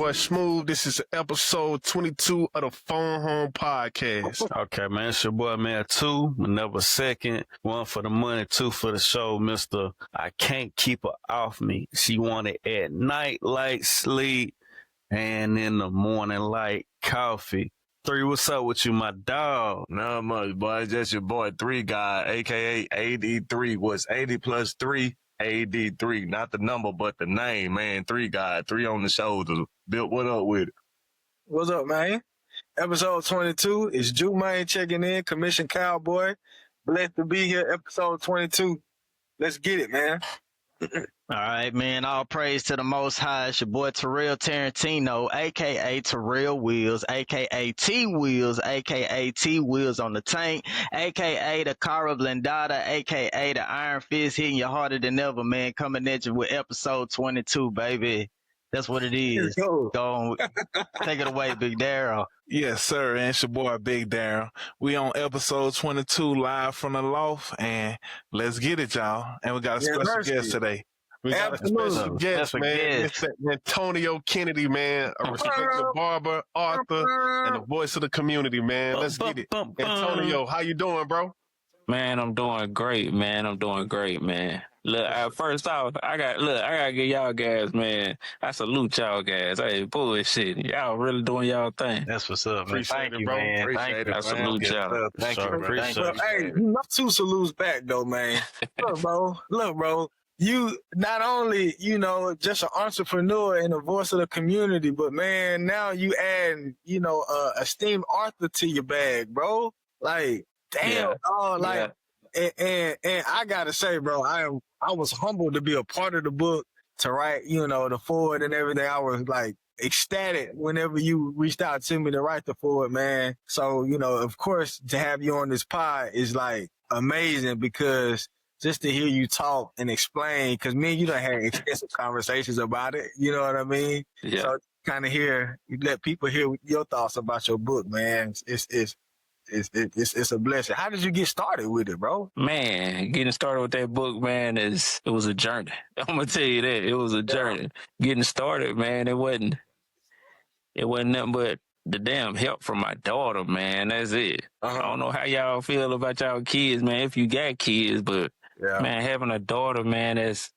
boy Smooth. This is episode 22 of the Phone Home Podcast. Okay, man. It's your boy, man. 2, never second. 1 for the money, 2 for the show, Mr. I can't keep her off me. She want it at night like sleep and in the morning like coffee. 3, what's up with you, my dog? Not much, boy. It's just your boy 3 guy, a.k.a. AD3. What's 80 plus 3? AD3. Not the number, but the name, man. 3 guy, 3 on the shoulder. Bill, what up with it? What's up, man? Episode 22 is 𝐏𝐡𝐨𝐬𝐿 checking in, Commission Cowboy. Blessed to be here, episode 22. Let's get it, man. All right, man. All praise to the Most High. It's your boy Terrell Tarantino, a.k.a. Terrell Wheels, a.k.a. T-Wheels, a.k.a. T-Wheels on the tank, a.k.a. the Cara Blindada, a.k.a. the Iron Fist hitting you harder than ever, man. Coming at you with episode 22, baby. That's what it is. Go on. Take it away, Big Darryl. Yes, sir. And it's your boy Big Darryl. We on episode 22 live from the loft, and let's get it, y'all. And we got a special guest today. We got a special guest, man. Mr. Antonio Kennedy, man. A respected barber, author, and the voice of the community, man. Let's get it. Antonio, how you doing, bro? Man, I'm doing great, man. Look, first off, I gotta give y'all guys, man. I salute y'all guys. I ain't bullshit. Y'all really doing y'all thing. That's what's up, man. Appreciate Thank you, bro. man. Appreciate it, I salute y'all. Thank you. Appreciate Well, hey, not 2 salutes back, though, man. Look, bro. You not only, just an entrepreneur and a voice of the community, but, man, now you add, esteemed author to your bag, bro. Like, damn, dog. Like, and I gotta say, bro, I was humbled to be a part of the book, to write, the forward and everything. I was like ecstatic whenever you reached out to me to write the forward, man. So, of course, to have you on this pod is like amazing, because just to hear you talk and explain, because me and you done had extensive conversations about it. You know what I mean? Yeah. So kind of you let people hear your thoughts about your book, man. It's a blessing. How did you get started with it, bro? Man, getting started with that book, man, it was a journey. I'm gonna tell you that. It was a journey. Getting started, man, it wasn't nothing but the damn help from my daughter, man. That's it. I don't know how y'all feel about y'all kids, man, if you got kids, but man, having a daughter, man, that's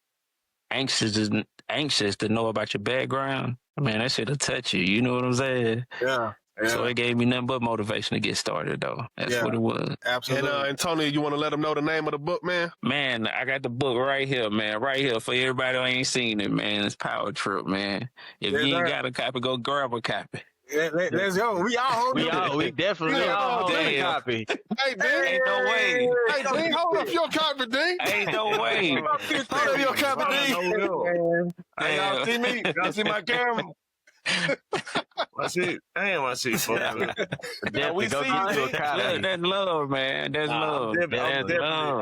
anxious to know about your background, man, that shit'll touch you. You know what I'm saying? Yeah. So it gave me nothing but motivation to get started, though. That's what it was. Absolutely. And Antonio, you want to let them know the name of the book, man? Man, I got the book right here, man. Right here for everybody who ain't seen it, man. It's Power Trip, man. If you ain't got a copy, go grab a copy. Let's go. We all We definitely all hold a copy. Hey, D. Ain't no way. Hey, D, hold up your copy, D. Ain't no way. Hold up your copy, D. Hey, y'all see me? Y'all see my camera? I see. Damn, I see. Definitely go get you a copy. Look, that's love, man. That's love.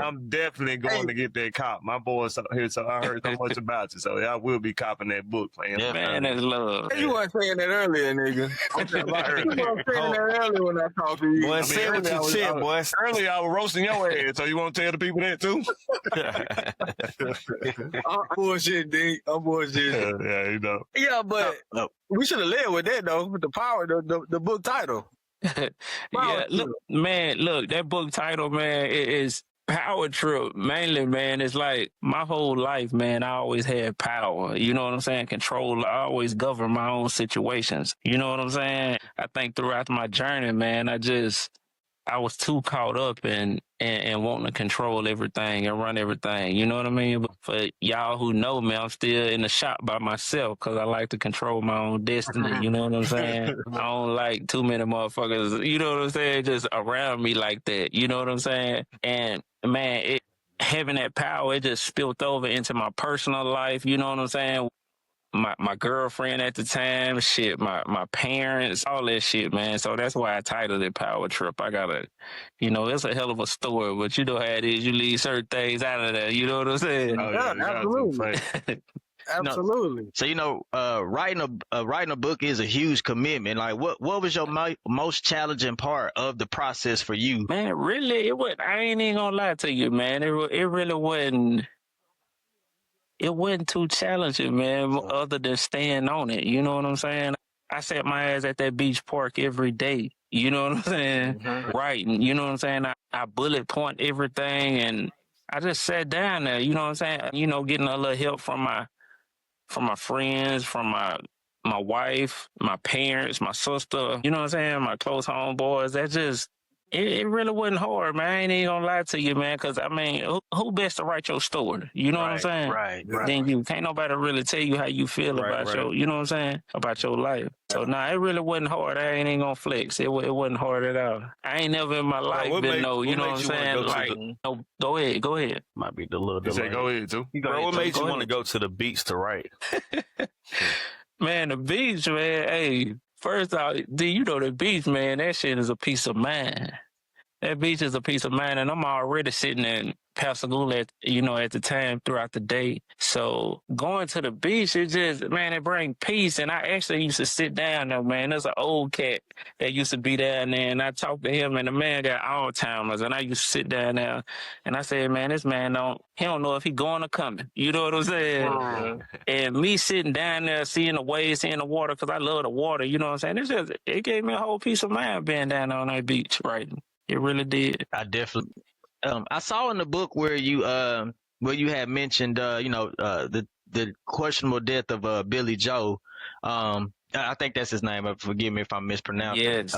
I'm definitely going to get that cop. My boys out here, so I heard so much about you. So I will be copping that book, man. Yeah, man, that's love. You weren't saying that earlier, nigga. You weren't saying that earlier when I talked to you. Boy, say what you said, boy. Earlier, I was roasting your ass, so you want to tell the people that, too? I'm bullshit, D. I'm bullshit. Yeah, you know. Yeah, but we should have led with that, though, with the power, the book title. Yeah, look, that book title, man, it is Power Trip. Mainly, man, it's like my whole life, man, I always had power. You know what I'm saying? Control. I always govern my own situations. You know what I'm saying? I think throughout my journey, man, I was too caught up in wanting to control everything and run everything. You know what I mean? But for y'all who know me, I'm still in the shop by myself because I like to control my own destiny. You know what I'm saying? I don't like too many motherfuckers, you know what I'm saying, just around me like that. You know what I'm saying? And, man, having that power, it just spilled over into my personal life. You know what I'm saying? My girlfriend at the time, shit, my parents, all that shit, man. So that's why I titled it Power Trip. I gotta, it's a hell of a story, but you know how it is. You leave certain things out of there. You know what I'm saying? Oh, yeah, absolutely. Absolutely. So, writing a book is a huge commitment. Like, what was your most challenging part of the process for you? Man, really, I ain't even gonna lie to you, man. It really wasn't. it wasn't too challenging, man, other than staying on it. You know what I'm saying? I set my ass at that beach park every day. You know what I'm saying? Right. And you know what I'm saying? I bullet point everything, and I just sat down there, you know what I'm saying? You know, getting a little help from my friends, from my wife, my parents, my sister, you know what I'm saying? My close homeboys. That just, it really wasn't hard, man. I ain't even gonna lie to you, man, because, I mean, who best to write your story? You know what I'm saying? Right. Then you can't nobody really tell you how you feel about your, you know what I'm saying, about your life. So, nah, it really wasn't hard. I ain't even gonna flex. It wasn't hard at all. I ain't never in my life been you know what I'm saying? Like, no, go ahead. Might be the little You say go ahead, too. Bro, what made you want to go to the beach to write? Man, the beach, man, hey, first off, you know the beach, man, that shit is a piece of mind. That beach is a piece of mind, and I'm already sitting in Pascagoula at the time throughout the day. So going to the beach, it just, man, it brings peace. And I actually used to sit down there, man. There's an old cat that used to be down there, and I talked to him, and the man got Alzheimer's, and I used to sit down there, and I said, man, this man don't know if he going or coming. You know what I'm saying? And me sitting down there, seeing the waves, seeing the water, because I love the water, you know what I'm saying? It gave me a whole peace of mind being down there on that beach, right? It really did. I definitely. I saw in the book where you had mentioned the questionable death of Billy Joe. I think that's his name. Forgive me if I'm mispronouncing. Yes.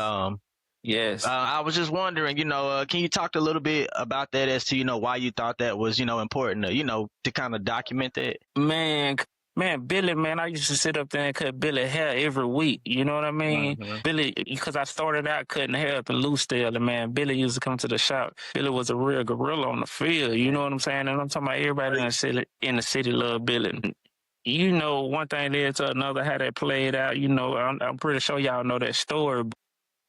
Yes. I was just wondering, can you talk a little bit about that as to why you thought that was important to kind of document that? Man, Billy, man, I used to sit up there and cut Billy hair every week. You know what I mean? Billy, because I started out cutting hair up in Lucedale, and man, Billy used to come to the shop. Billy was a real gorilla on the field. You know what I'm saying? And I'm talking about everybody in the city love Billy. One thing led to another, how that played out. I'm pretty sure y'all know that story.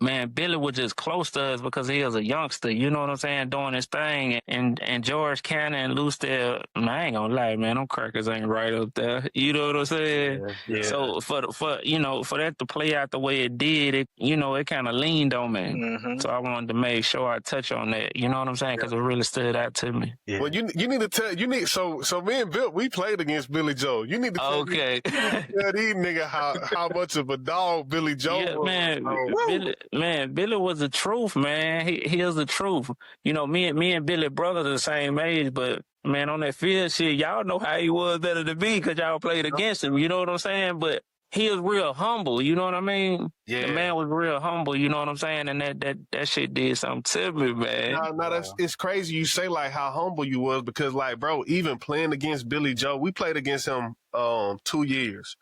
Man, Billy was just close to us because he was a youngster, you know what I'm saying, doing his thing. And George County and Lucedale, man, I ain't gonna lie, man, them crackers ain't right up there. You know what I'm saying? Yeah. So for that to play out the way it did, it kind of leaned on me. So I wanted to make sure I touch on that. You know what I'm saying? Because it really stood out to me. Yeah. Well, you need to tell so me and Bill, we played against Billy Joe. You need to tell these nigga how much of a dog Billy Joe was. Man, Billy was the truth, man. He is the truth. Me and Billy brothers are the same age, but man, on that field shit, y'all know how he was better than me because y'all played against him. You know what I'm saying? But he was real humble. You know what I mean? Yeah. The man was real humble. You know what I'm saying? And that shit did something to me, man. No, it's crazy you say like how humble you was because like, bro, even playing against Billy Joe, we played against him 2 years,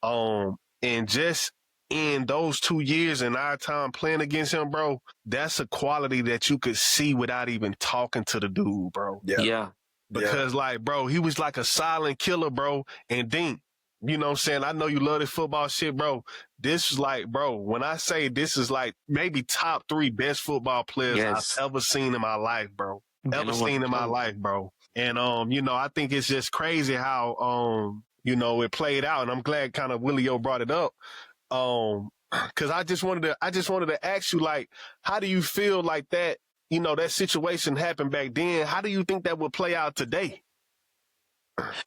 and just in those 2 years in our time playing against him, bro, that's a quality that you could see without even talking to the dude, bro. Yeah. Because, like, bro, he was like a silent killer, bro. And Dink, you know what I'm saying? I know you love this football shit, bro. This is like, bro, when I say this is like maybe top 3 best football players I've ever seen in my life, bro. My life, bro. And, I think it's just crazy how, it played out. And I'm glad kind of Willie O brought it up. Cause I just wanted to ask you, like, how do you feel like that, that situation happened back then? How do you think that would play out today?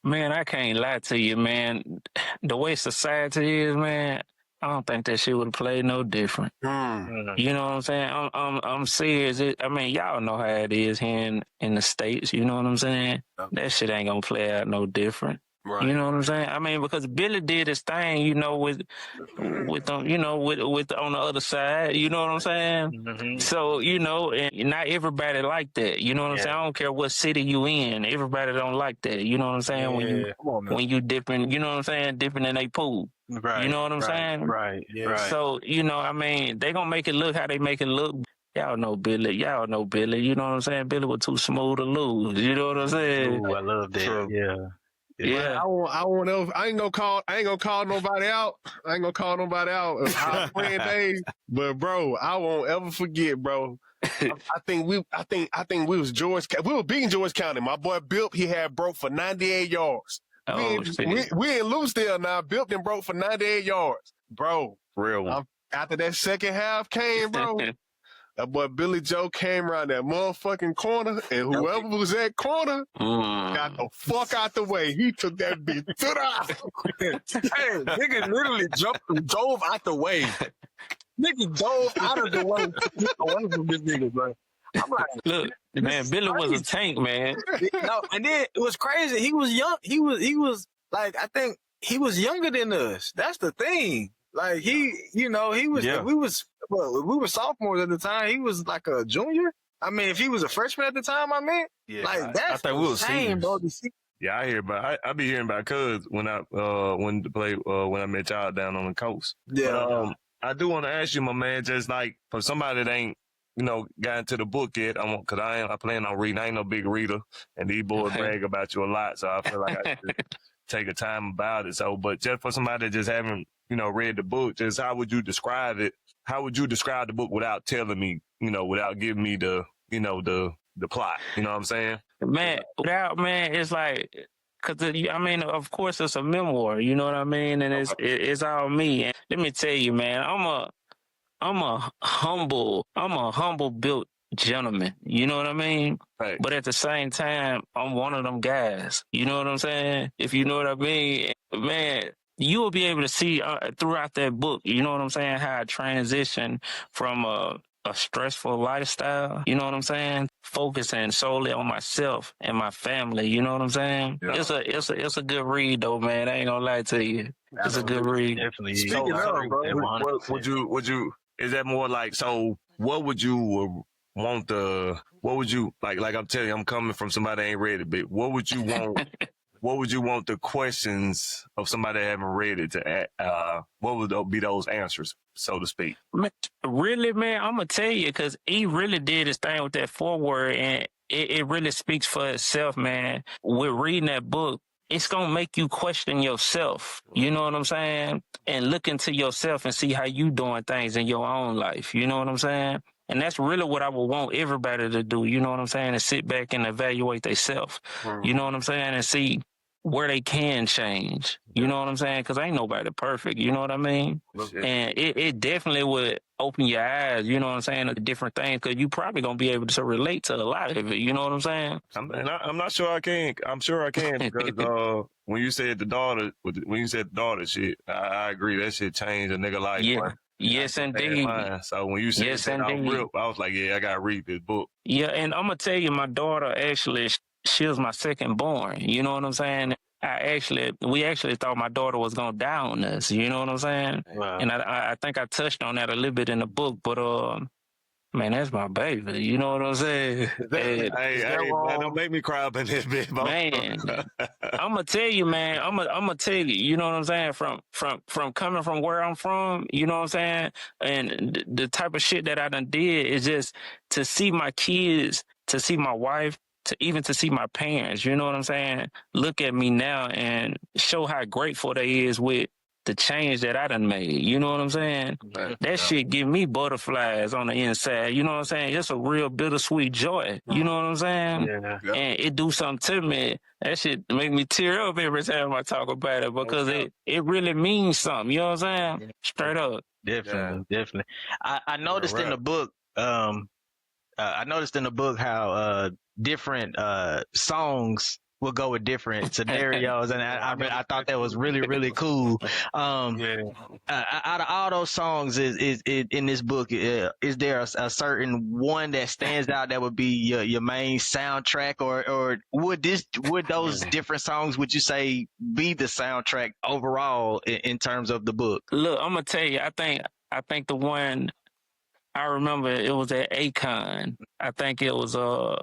Man, I can't lie to you, man. The way society is, man, I don't think that shit would have played no different. You know what I'm saying? I'm serious. Y'all know how it is here in the States. You know what I'm saying? That shit ain't gonna play out no different. Right. You know what I'm saying? Because Billy did his thing, with on the other side. You know what I'm saying? So, and not everybody like that. You know what I'm saying? I don't care what city you in. Everybody don't like that. You know what I'm saying? When you dipping, you know what I'm saying? Dipping in a pool. Right. You know what I'm saying? Right. Yeah. Right. So, they gonna make it look how they make it look. Y'all know Billy. You know what I'm saying? Billy was too smooth to lose. You know what I'm saying? Ooh, I love that. True. Yeah. Yeah, I ain't gonna call nobody out. I ain't gonna call nobody out of our playing days. But bro, I won't ever forget, bro. I think we was we were beating George County. My boy Bill, he had broke for 98 yards. We in Lucedale now. Bill then broke for 98 yards, bro. Real one. After that second half came, bro. That boy Billy Joe came around that motherfucking corner, and whoever was at corner got the fuck out the way. He took that bitch to the house. Hey, nigga literally drove out the way. Nigga dove out of the way to get away from this nigga, bro. I'm like, look, man, Billy was a tank, man. No, and then it was crazy. He was young. He was like, I think he was younger than us. That's the thing. Like he was. Yeah. We were sophomores at the time. He was like a junior. I mean, if he was a freshman at the time, like that's I think we was insane, bro. To see. Yeah, I hear about. I be hearing about cuz when I when I met y'all down on the coast. Yeah. But, I do want to ask you, my man, just like for somebody that ain't, got into the book yet, I plan on reading. I ain't no big reader, and these boys brag about you a lot, so I feel like I should take a time about it. So, but just for somebody that just haven't, read the book, just how would you describe it? How would you describe the book without telling me, without giving me the plot? You know what I'm saying? Man, it's like, cause of course it's a memoir, you know what I mean? And it's all me. And let me tell you, man, I'm a humble built gentleman. You know what I mean? Right. But at the same time, I'm one of them guys. You know what I'm saying? If you know what I mean, man, you will be able to see throughout that book, you know what I'm saying, how I transition from a stressful lifestyle, you know what I'm saying? Focusing solely on myself and my family, you know what I'm saying? Yeah. It's a good read though, man. I ain't gonna lie to you. It's a good read. Definitely. Speaking of, bro, would you is that more like, so what would you want like I'm telling you, I'm coming from somebody that ain't read it, but what would you want what would you want the questions of somebody that haven't read it to what would be those answers, so to speak? Really, man, I'm going to tell you, because he really did his thing with that foreword, and it really speaks for itself, man. With reading that book, it's going to make you question yourself, you know what I'm saying? And look into yourself and see how you doing things in your own life, you know what I'm saying? And that's really what I would want everybody to do, you know what I'm saying? And sit back and evaluate themselves, you know what I'm saying? And see where they can change, you know what I'm saying? Because ain't nobody perfect, you know what I mean? And it definitely would open your eyes, you know what I'm saying, to different things, because you probably going to be able to relate to a lot of it, you know what I'm saying? I'm not sure I can. I'm sure I can, because when you said the daughter shit, I agree. That shit changed a nigga life. Yeah. Yes, indeed. So when you said that, I was like, yeah, I got to read this book. Yeah, and I'm going to tell you, my daughter, actually, she was my second born, you know what I'm saying? We actually thought my daughter was going to die on us, you know what I'm saying? Wow. And I think I touched on that a little bit in the book, but man, that's my baby, you know what I'm saying? Hey, man, don't make me cry up in this bit, man. I'm gonna tell you, man. I'm gonna tell you, you know what I'm saying? From coming from where I'm from, you know what I'm saying? And the type of shit that I done did is just to see my kids, to see my wife, to see my parents, you know what I'm saying? Look at me now and show how grateful they is with the change that I done made. You know what I'm saying? That shit give me butterflies on the inside. You know what I'm saying? It's a real bittersweet joy. You know what I'm saying? Yeah. And it do something to me. That shit make me tear up every time I talk about it, because it really means something. You know what I'm saying? Straight up. Definitely. I noticed in the book, how different songs will go with different scenarios, and I thought that was really, really cool. Out of all those songs is in this book, is there a certain one that stands out that would be your main soundtrack, or would those different songs, would you say, be the soundtrack overall in terms of the book? Look, I'm gonna tell you, I think the one I remember, it was at 𝐀𝐻𝐿. I think it was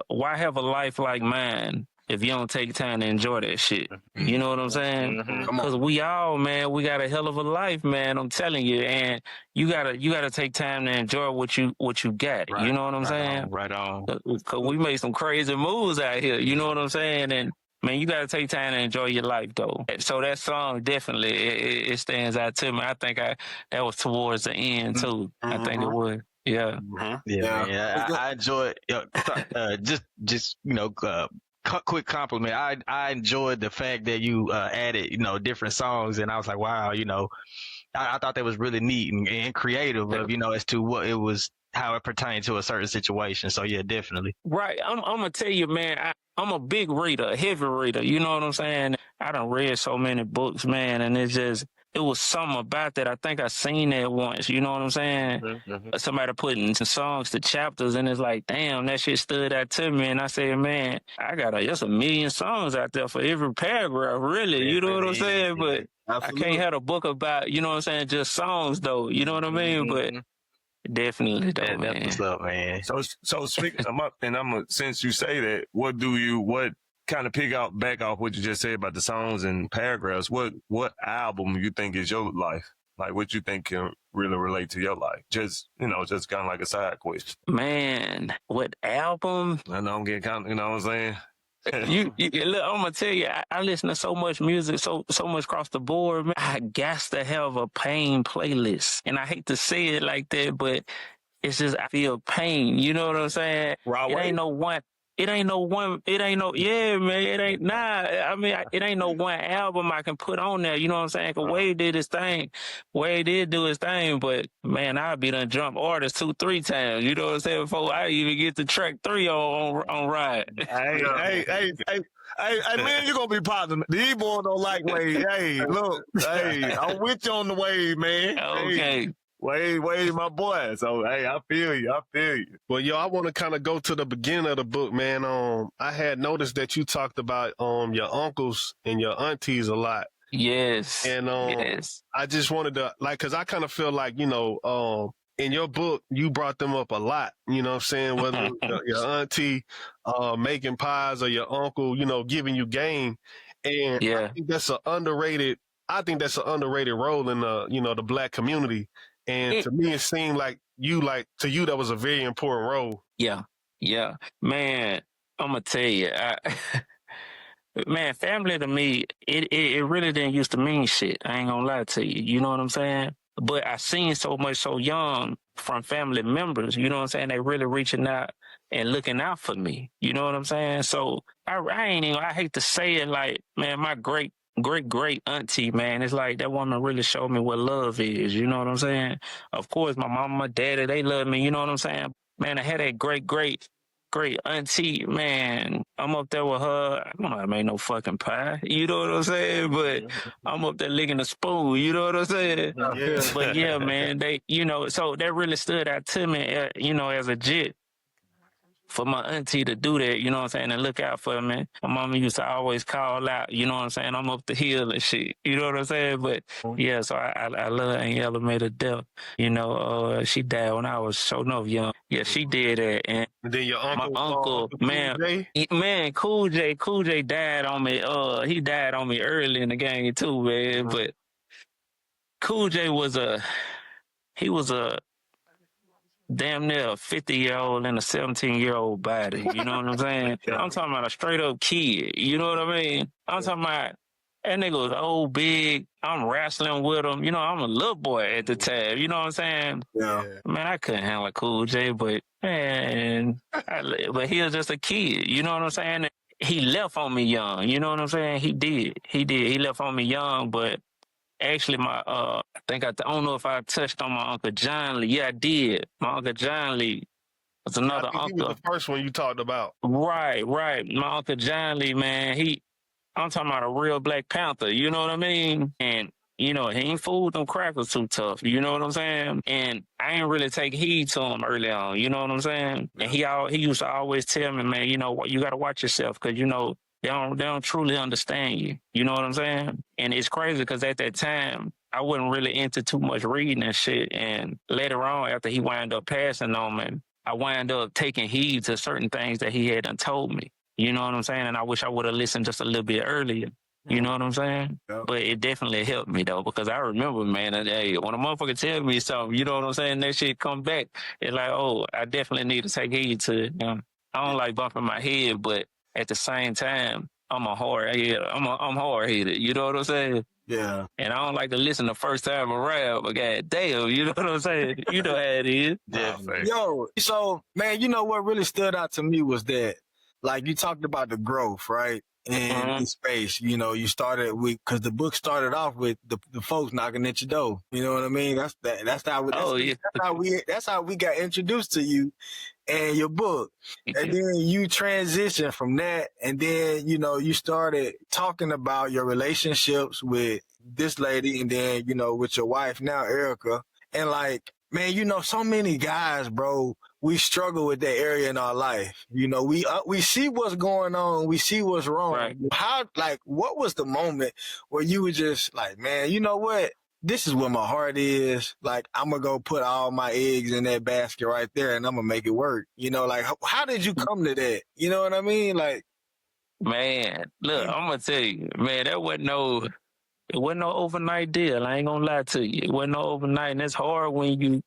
Why Have a Life Like Mine if you don't take time to enjoy that shit. You know what I'm saying? Because we all, man, we got a hell of a life, man, I'm telling you. And you gotta take time to enjoy what you got. Right. You know what I'm saying? Right on. Because we made some crazy moves out here. You know what I'm saying? And man, you gotta take time to enjoy your life, though. So that song definitely it stands out to me. I think that was towards the end too. I think it was. Yeah. Yeah. I enjoy just quick compliment. I enjoyed the fact that you added different songs, and I was like, wow, I thought that was really neat and creative of as to what it was, how it pertains to a certain situation. So yeah, definitely. Right. I'm gonna tell you, man, I'm a big reader, a heavy reader. You know what I'm saying? I done read so many books, man, and it was something about that. I think I seen that once. You know what I'm saying? Mm-hmm. Somebody putting some songs to chapters, and it's like, damn, that shit stood out to me. And I said, man, there's a million songs out there for every paragraph, really. You know what I'm saying? But absolutely. I can't have a book about, you know what I'm saying, just songs, though. You know what I mean? But definitely, though, man. That's what's up, man. So speaking of, and since you say that, what kind of back off what you just said about the songs and paragraphs? What album you think is your life? Like, what you think can really relate to your life? Just kind of like a side question. Man, what album? I know I'm getting kind of, you know what I'm saying? Look, I'm gonna tell you, I listen to so much music, so much across the board, man. I got to have a pain playlist, and I hate to say it like that, but it's just I feel pain. You know what I'm saying? It ain't no one. It ain't no, yeah, man, it ain't, I mean, it ain't no one album I can put on there, you know what I'm saying? Cause Wade did his thing. Wade did do his thing, but man, I'll be done jump artists 2-3 times, you know what I'm saying? Before I even get to track 3 on Ride. Hey, man, you gonna be positive. These boys don't like Wade. Hey, look, I'm with you on the wave, man. Okay. Hey. Wade, my boy. So, hey, I feel you. Well, yo, I want to kind of go to the beginning of the book, man. I had noticed that you talked about your uncles and your aunties a lot. Yes. And yes. I just wanted to, because I kind of feel like, in your book, you brought them up a lot. You know what I'm saying? Whether your auntie making pies or your uncle, giving you game. And I think that's an underrated role in the Black community. And to me, it seemed like to you, that was a very important role. Yeah. Man, I'm going to tell you, man, family to me, it really didn't used to mean shit. I ain't going to lie to you. You know what I'm saying? But I seen so much so young from family members, you know what I'm saying? They really reaching out and looking out for me. You know what I'm saying? So I hate to say it, like, man, my great auntie, man, it's like that woman really showed me what love is. You know what I'm saying? Of course, my mama, my daddy, they love me. You know what I'm saying? Man, I had that great auntie, man. I'm up there with her. I don't know I made no fucking pie. You know what I'm saying? But I'm up there licking a spoon. You know what I'm saying? Yeah. But yeah, man, they, so that really stood out to me, as a jit. For my auntie to do that, you know what I'm saying, and look out for me. My mama used to always call out, you know what I'm saying, I'm up the hill and shit, you know what I'm saying? But yeah, so I love Aunt Ella made her death. She died when I was so young. Yeah, she did that. And then your uncle, my uncle, man, Cool J died on me. He died on me early in the game too, man. But Cool J was a damn near a 50-year-old and a 17-year-old body. You know what I'm saying? I'm talking about a straight up kid. You know what I mean? I'm talking about that nigga was old, big. I'm wrestling with him. I'm a little boy at the time. You know what I'm saying? Yeah. Man, I couldn't handle Cool J, but but he was just a kid. You know what I'm saying? He left on me young. You know what I'm saying? He did. He left on me young, but actually, I don't know if I touched on my Uncle John Lee. Yeah, I did. My Uncle John Lee was another uncle. He was the first one you talked about. Right. My Uncle John Lee, man, I'm talking about a real Black Panther, you know what I mean? And, he ain't fooled them crackers too tough, you know what I'm saying? And I ain't really take heed to him early on, you know what I'm saying? And he used to always tell me, man, you got to watch yourself because, they don't truly understand you. You know what I'm saying? And it's crazy because at that time, I wasn't really into too much reading and shit. And later on, after he wound up passing on me, I wound up taking heed to certain things that he had done told me. You know what I'm saying? And I wish I would have listened just a little bit earlier. You know what I'm saying? Yeah. But it definitely helped me, though, because I remember, man, when a motherfucker tell me something, you know what I'm saying, that shit come back, it's like, oh, I definitely need to take heed to it. I don't like bumping my head, but at the same time, I'm hard-headed. I'm hard-headed. You know what I'm saying? Yeah. And I don't like to listen the first time around, but goddamn, you know what I'm saying? You know how it is. Definitely. Yo, so, man, what really stood out to me was that, like you talked about the growth, right? In the space, you know, you started with, cause the book started off with the folks knocking at your door. You know what I mean? That's how we got introduced to you and your book. And then you transitioned from that. And then, you know, you started talking about your relationships with this lady and then, you know, with your wife now, Erica. And like, man, you know, so many guys, bro, we struggle with that area in our life. You know, we see what's going on. We see what's wrong. Right. What was the moment where you were just like, man, you know what? This is where my heart is. Like, I'm going to go put all my eggs in that basket right there and I'm going to make it work. You know, like, how did you come to that? You know what I mean? Like, man, look, I'm going to tell you, man, it wasn't no overnight deal. I ain't going to lie to you. It wasn't no overnight. And it's hard when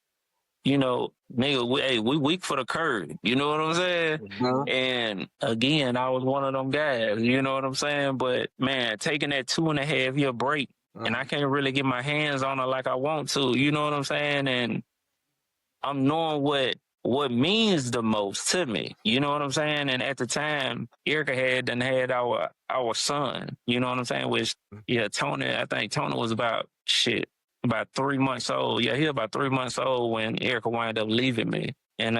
you know, nigga, we weak for the curve. You know what I'm saying? Mm-hmm. And again, I was one of them guys. You know what I'm saying? But man, taking that 2.5 year break, and I can't really get my hands on her like I want to. You know what I'm saying? And I'm knowing what means the most to me. You know what I'm saying? And at the time, Erica had our son. You know what I'm saying? Which, yeah, Tony. I think Tony was about 3 months old. Yeah, he was about 3 months old when Erica wound up leaving me. And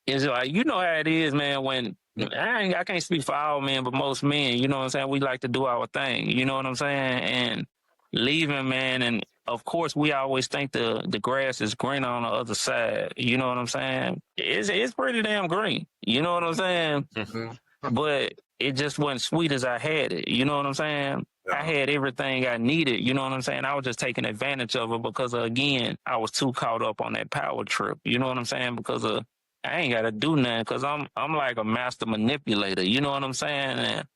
it's like, you know how it is, man, when I can't speak for all men, but most men, you know what I'm saying? We like to do our thing. You know what I'm saying? And leaving, man, and of course we always think the grass is greener on the other side. You know what I'm saying? It's pretty damn green. You know what I'm saying? Mm-hmm. But it just wasn't sweet as I had it. You know what I'm saying? I had everything I needed. You know what I'm saying? I was just taking advantage of it because, again, I was too caught up on that power trip. You know what I'm saying? Because I ain't got to do nothing because I'm like a master manipulator. You know what I'm saying? And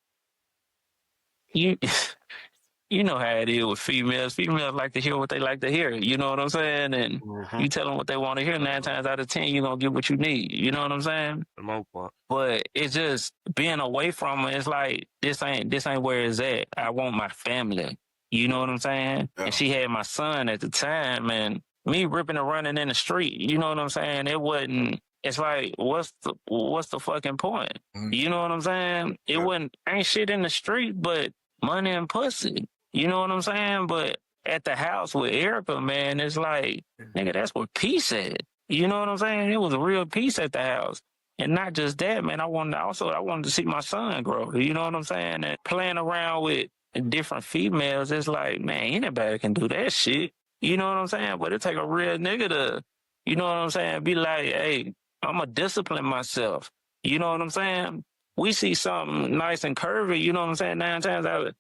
you know how it is with females. Females like to hear what they like to hear. You know what I'm saying? And you tell them what they want to hear, 9 times out of 10, you're going to get what you need. You know what I'm saying? For the most part. But it's just being away from her. It's like, this ain't where it's at. I want my family. You know what I'm saying? Yeah. And she had my son at the time, and me ripping and running in the street. You know what I'm saying? It wasn't. It's like, what's the fucking point? You know what I'm saying? It wasn't. Ain't shit in the street, but money and pussy. You know what I'm saying? But at the house with Erica, man, it's like, nigga, that's where peace at. You know what I'm saying? It was a real peace at the house. And not just that, man, I wanted to see my son grow. You know what I'm saying? And playing around with different females, it's like, man, anybody can do that shit. You know what I'm saying? But it take a real nigga to, you know what I'm saying, be like, hey, I'm going to discipline myself. You know what I'm saying? We see something nice and curvy, you know what I'm saying, 9 times out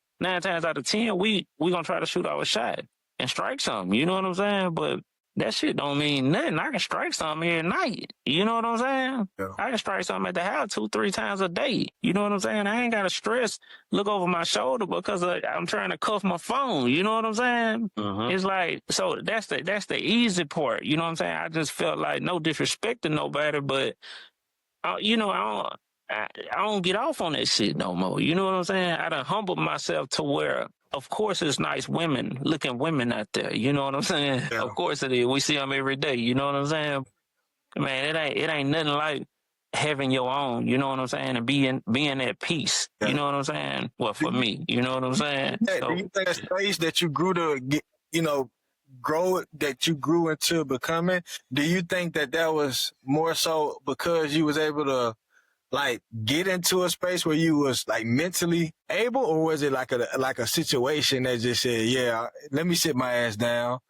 of 10, we gonna try to shoot our shot and strike something. You know what I'm saying? But that shit don't mean nothing. I can strike something here at night. You know what I'm saying? Yeah. I can strike something at the house 2-3 times a day. You know what I'm saying? I ain't gotta stress, look over my shoulder because I'm trying to cuff my phone. You know what I'm saying? It's like, so that's the easy part. You know what I'm saying? I just felt like, no disrespect to nobody, but you know, I don't get off on that shit no more. You know what I'm saying? I done humbled myself to where, of course, there's nice looking women out there. You know what I'm saying? Yeah. Of course it is. We see them every day. You know what I'm saying? Man, it ain't nothing like having your own. You know what I'm saying? And being at peace. Yeah. You know what I'm saying? Well, for me, you know what I'm saying? Yeah, so, do you think that space that you grew to get, you know, that you grew into becoming, do you think that was more so because you was able to like get into a space where you was like mentally able, or was it like a situation that just said, yeah, let me sit my ass down?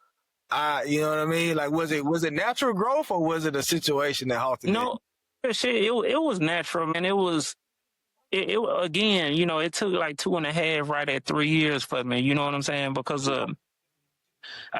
You know what I mean? Like, was it natural growth, or was it a situation that halted? No, shit, it was natural, man. It again, you know, it took like 2.5, right at 3 years for me. You know what I'm saying? Because I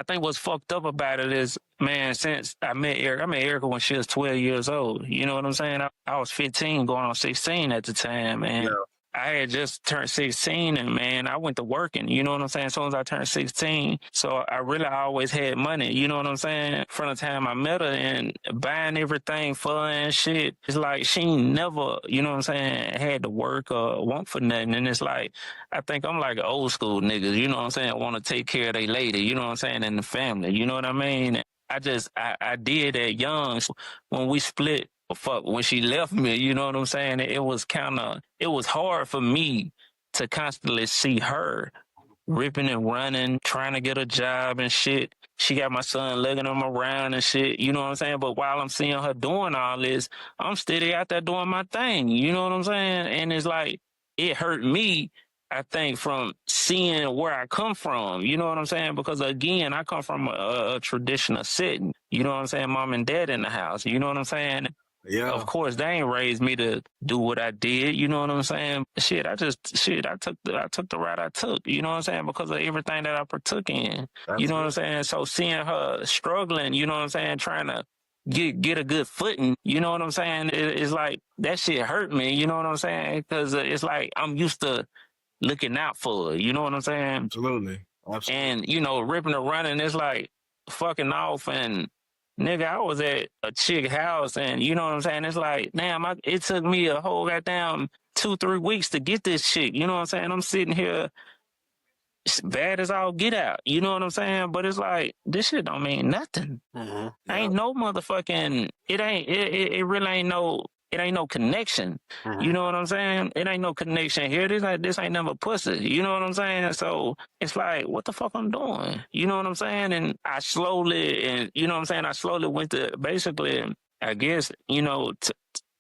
think what's fucked up about it is, man, since I met Erica when she was 12 years old. You know what I'm saying? I was 15 going on 16 at the time, and I had just turned 16, and man, I went to working. You know what I'm saying? As soon as I turned 16, so I really always had money. You know what I'm saying? From the time I met her and buying everything for her and shit, it's like she never, you know what I'm saying, had to work or want for nothing. And it's like, I think I'm like an old school nigga. You know what I'm saying? Want to take care of their lady. You know what I'm saying? And the family. You know what I mean? I did that young. When we split fuck, when she left me, you know what I'm saying? It was hard for me to constantly see her ripping and running, trying to get a job and shit. She got my son lugging him around and shit, you know what I'm saying? But while I'm seeing her doing all this, I'm steady out there doing my thing, you know what I'm saying? And it's like, it hurt me, I think, from seeing where I come from, you know what I'm saying? Because again, I come from a traditional setting, you know what I'm saying? Mom and dad in the house, you know what I'm saying? Yeah. Of course, they ain't raised me to do what I did. You know what I'm saying? I took the route I took. You know what I'm saying? Because of everything that I partook in. You know what I'm saying? So seeing her struggling, you know what I'm saying, trying to get a good footing. You know what I'm saying? It's like that shit hurt me. You know what I'm saying? Because it's like I'm used to looking out for her. You know what I'm saying? Absolutely. And ripping and running, it's like fucking off and. Nigga, I was at a chick house and you know what I'm saying? It's like, damn, it took me a whole goddamn 2-3 weeks to get this chick. You know what I'm saying? I'm sitting here bad as all get out. You know what I'm saying? But it's like, this shit don't mean nothing. Mm-hmm. Yeah. Ain't no motherfucking, it really ain't no, it ain't no connection. Mm-hmm. You know what I'm saying? It ain't no connection here. This ain't never pussy. You know what I'm saying? So it's like, what the fuck I'm doing? You know what I'm saying? And I slowly went to basically, I guess,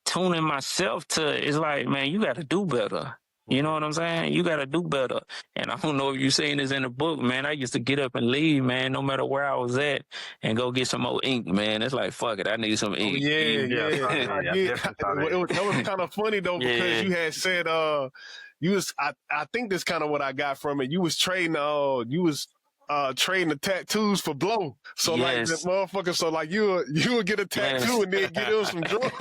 tuning myself to, it's like, man, you got to do better. You know what I'm saying? You got to do better. And I don't know if you've seen this in the book, man. I used to get up and leave, man, no matter where I was at, and go get some more ink, man. It's like, fuck it, I need some ink. Yeah. That was kind of funny, though, because you had said, I think that's kind of what I got from it. You was trading the tattoos for blow. So like the motherfucker, so like you would get a tattoo and then get him some drugs.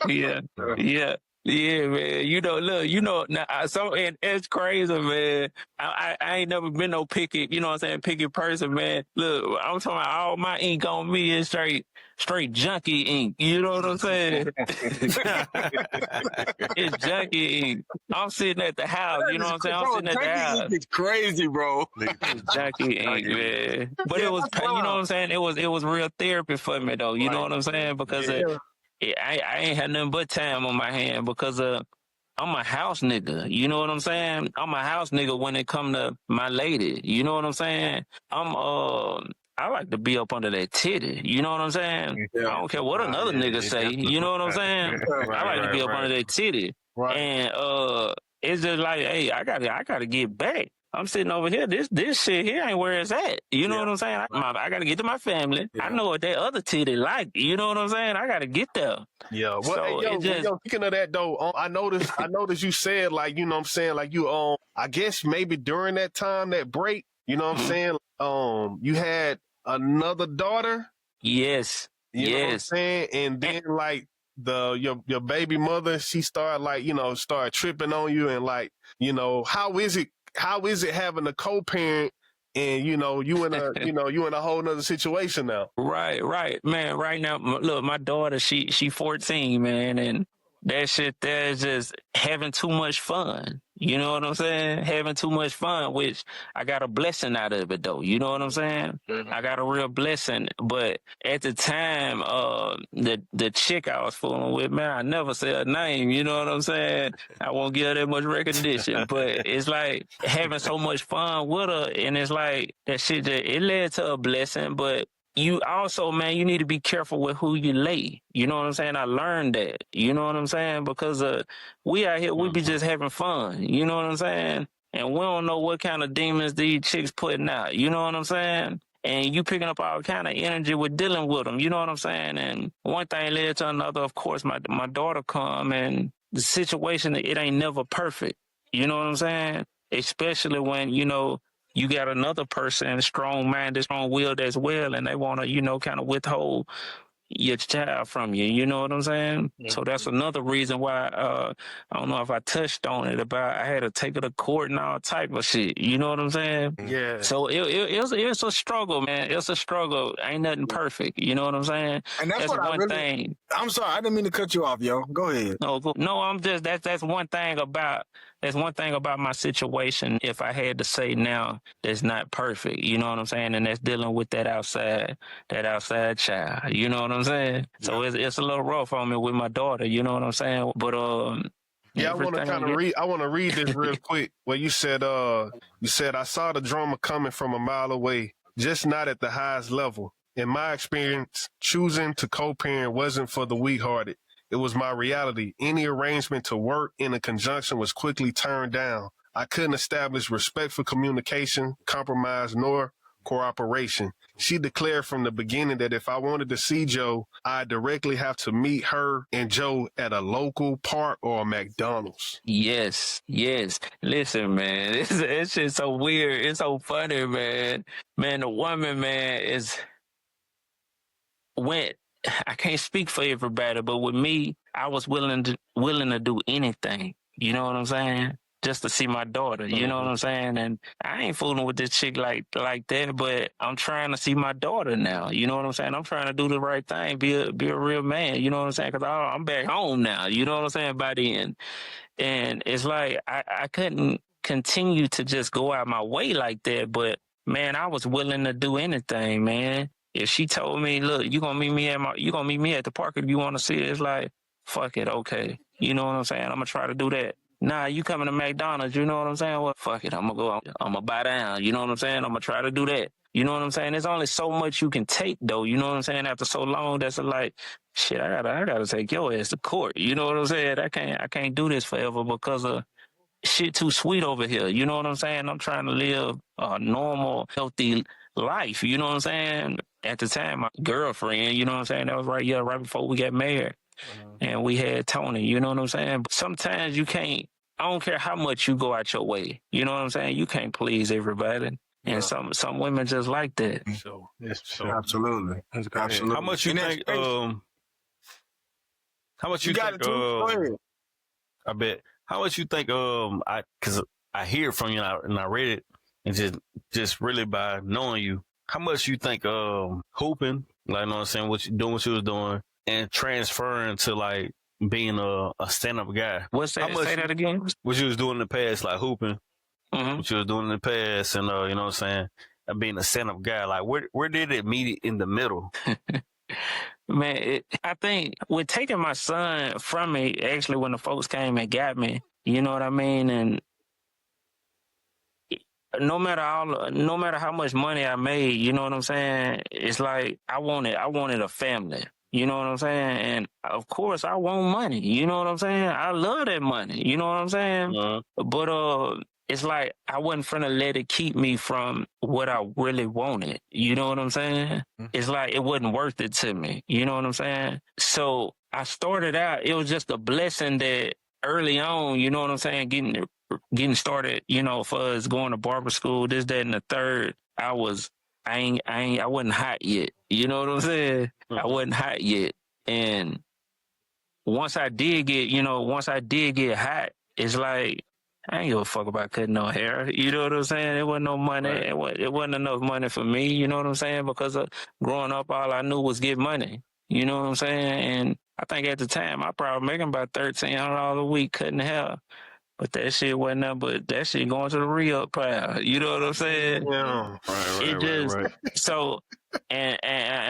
Yeah, man. Look, now, and it's crazy, man. I ain't never been no picky, you know what I'm saying, picky person, man. Look, I'm talking about all my ink on me is straight junkie ink. You know what I'm saying? It's junkie ink. I'm sitting at the house, you know what I'm saying? I'm sitting at the house. It's crazy, bro. It's junkie ink, man. But it was, you know what I'm saying? It was real therapy for me, though. You know what I'm saying? Because I ain't had nothing but time on my hand because I'm a house nigga. You know what I'm saying? I'm a house nigga when it come to my lady. You know what I'm saying? I like to be up under that titty. You know what I'm saying? Yeah. I don't care what another nigga say. You know what I'm saying? I like to be up under that titty. Right. And it's just like, hey, I gotta get back. I'm sitting over here. This shit here ain't where it's at. You know what I'm saying? I got to get to my family. Yeah. I know what that other titty like. You know what I'm saying? I got to get there. Yeah. Well, so speaking of that though, I noticed you said, like, you know what I'm saying, like you I guess maybe during that time, that break, you know what I'm saying, you had another daughter. Yes. You know what I'm saying? And then like your baby mother, she started start tripping on you, and like, how is it having a co-parent and, you in a whole nother situation now? Right, man. Right now, look, my daughter, she 14, man. And that shit there is just having too much fun. You know what I'm saying? Having too much fun, which I got a blessing out of it, though. You know what I'm saying? Mm-hmm. I got a real blessing. But at the time, the chick I was fooling with, man, I never said her name. You know what I'm saying? I won't give her that much recognition. But it's like having so much fun with her, and it's like that shit, it led to a blessing. But you also, man, you need to be careful with who you lay. You know what I'm saying? I learned that. You know what I'm saying? Because we out here, we be just having fun. You know what I'm saying? And we don't know what kind of demons these chicks putting out. You know what I'm saying? And you picking up all kind of energy with dealing with them. You know what I'm saying? And one thing led to another. Of course, my daughter come, and the situation, it ain't never perfect. You know what I'm saying? Especially when, you got another person, strong-minded, strong-willed as well, and they want to, kind of withhold your child from you. You know what I'm saying? Mm-hmm. So that's another reason why, I don't know if I touched on it, about I had to take her to court and all type of shit. You know what I'm saying? Yeah. So it's a struggle, man. It's a struggle. Ain't nothing perfect. You know what I'm saying? And that's what one thing. I'm sorry, I didn't mean to cut you off, yo. Go ahead. No, I'm just, that's one thing about There's one thing about my situation. If I had to say now, that's not perfect. You know what I'm saying? And that's dealing with that outside child. You know what I'm saying? Yeah. So it's a little rough on me with my daughter. You know what I'm saying? But yeah, I want to kind of read. I want to read this real quick. Where you said, I saw the drama coming from a mile away, just not at the highest level. In my experience, choosing to co-parent wasn't for the weak-hearted. It was my reality. Any arrangement to work in a conjunction was quickly turned down. I couldn't establish respectful communication, compromise, nor cooperation. She declared from the beginning that if I wanted to see Joe, I'd directly have to meet her and Joe at a local park or a McDonald's. Yes. Listen, man, it's just so weird. It's so funny, man. Man, the woman, man, I can't speak for everybody, but with me, I was willing to do anything. You know what I'm saying? Just to see my daughter. You know what I'm saying? And I ain't fooling with this chick like that, but I'm trying to see my daughter now. You know what I'm saying? I'm trying to do the right thing, be a real man. You know what I'm saying? Because I'm back home now. You know what I'm saying? By the end. And it's like I couldn't continue to just go out my way like that, but man, I was willing to do anything, man. If she told me, look, you gonna meet me at the park if you want to see it, it's like, fuck it, okay. You know what I'm saying? I'm gonna try to do that. Nah, you coming to McDonald's, you know what I'm saying? Well, fuck it, I'm gonna buy down, you know what I'm saying? I'm gonna try to do that. You know what I'm saying? There's only so much you can take though, you know what I'm saying? After so long, that's like, shit, I gotta take your ass to court. You know what I'm saying? I can't do this forever because of shit too sweet over here. You know what I'm saying? I'm trying to live a normal, healthy life. You know what I'm saying? At the time, my girlfriend, you know what I'm saying? That was right before we got married. And we had Tony, you know what I'm saying? But sometimes you can't, I don't care how much you go out your way. You know what I'm saying? You can't please everybody. And some women just like that. So, absolutely. How much you think, I bet. How much you think, cause I hear from you and I read it and just really by knowing you, how much you think, hooping, like, you know what I'm saying, what you was doing and transferring to like being a stand-up guy. What's that? Say that again? What you was doing in the past, like hooping, what you was doing in the past and, you know what I'm saying, and being a stand-up guy, like where did it meet in the middle? Man, I think with taking my son from me, actually, when the folks came and got me, you know what I mean? And no matter how much money I made, you know what I'm saying? It's like I wanted a family. You know what I'm saying? And of course I want money. You know what I'm saying? I love that money. You know what I'm saying? But it's like I wasn't finna let it keep me from what I really wanted. You know what I'm saying? It's like it wasn't worth it to me. You know what I'm saying? So I started out, it was just a blessing that early on, you know what I'm saying, getting started, you know, for us going to barber school, this, that, and the third, I wasn't hot yet. You know what I'm saying? I wasn't hot yet. And once I did get hot, it's like, I ain't give a fuck about cutting no hair. You know what I'm saying? It wasn't no money. Right. It wasn't enough money for me. You know what I'm saying? Because of growing up, all I knew was get money. You know what I'm saying? And I think at the time, I probably making about $1,300 a week cutting hair. But that shit wasn't nothing but that shit going to the re-up pile. You know what I'm saying? Yeah. Right. So, and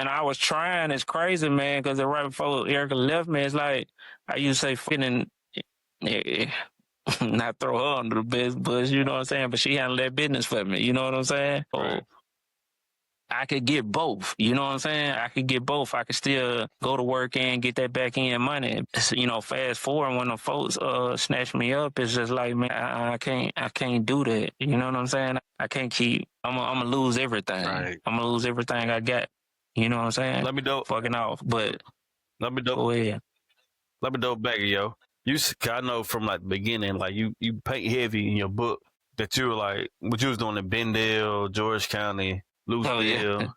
I was trying. It's crazy, man, because right before Erica left me, it's like, I used to say, fucking, not throw her under the bus, you know what I'm saying? But she handled that business for me, you know what I'm saying? Right. I could get both, you know what I'm saying? I could get both. I could still go to work and get that back end money. You know, fast forward when the folks snatch me up, it's just like, man, I can't do that. You know what I'm saying? I can't keep. I'm gonna lose everything. Right. I'm gonna lose everything I got. You know what I'm saying? Let me do fucking off, but go ahead. Let me double back, yo. I know from like the beginning, like you paint heavy in your book that you were like, what you was doing in Bendale, George County, Louisville. You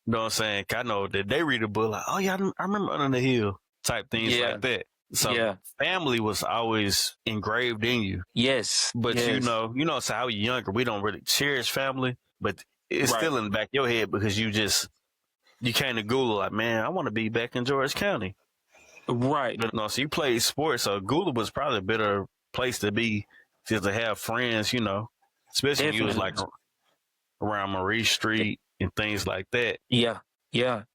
know what I'm saying? I know that they read the book like, oh yeah, I remember Under the Hill type things like that. So family was always engraved in you. Yes. But you know, so how you're younger, we don't really cherish family, but it's still in the back of your head because you came to Gula like, man, I want to be back in George County. Right. No, so you played sports, so Gula was probably a better place to be just to have friends, you know, especially when you was like around Marie Street and things like that. Yeah.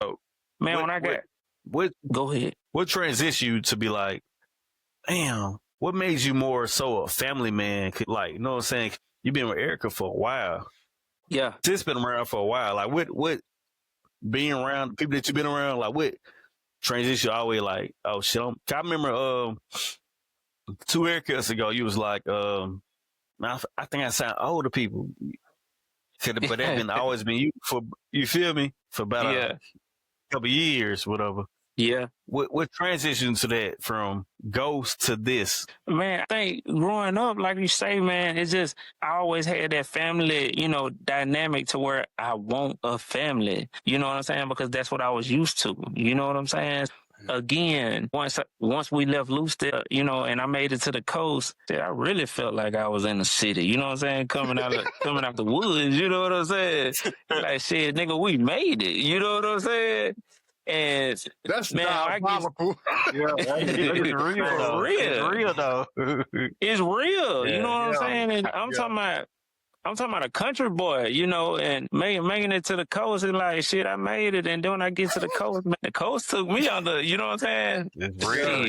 So, man, go ahead. What transitioned you to be like, damn, what made you more so a family man? Like, you know what I'm saying? You've been with Erica for a while. Yeah. Just been around for a while. Like, what being around people that you've been around, like, what transition always like, oh shit, I remember 2 haircuts ago, you was like, I think I sound older people. But that been always been you for, you feel me? For about a couple years, whatever. Yeah. What transitioned to that from Ghost to this? Man, I think growing up, like you say, man, it's just, I always had that family, you know, dynamic to where I want a family. You know what I'm saying? Because that's what I was used to. You know what I'm saying? Again, once we left loose there, you know, and I made it to the coast, I really felt like I was in the city. You know what I'm saying? Coming out the woods. You know what I'm saying? Like, shit, nigga, we made it. You know what I'm saying? And that's man, diabolical. It's real though. It's real. You know what I'm saying? And I'm talking about a country boy, you know, and making it to the coast and like, shit, I made it. And then when I get to the coast, man, the coast took me under, you know what I'm saying? It's real.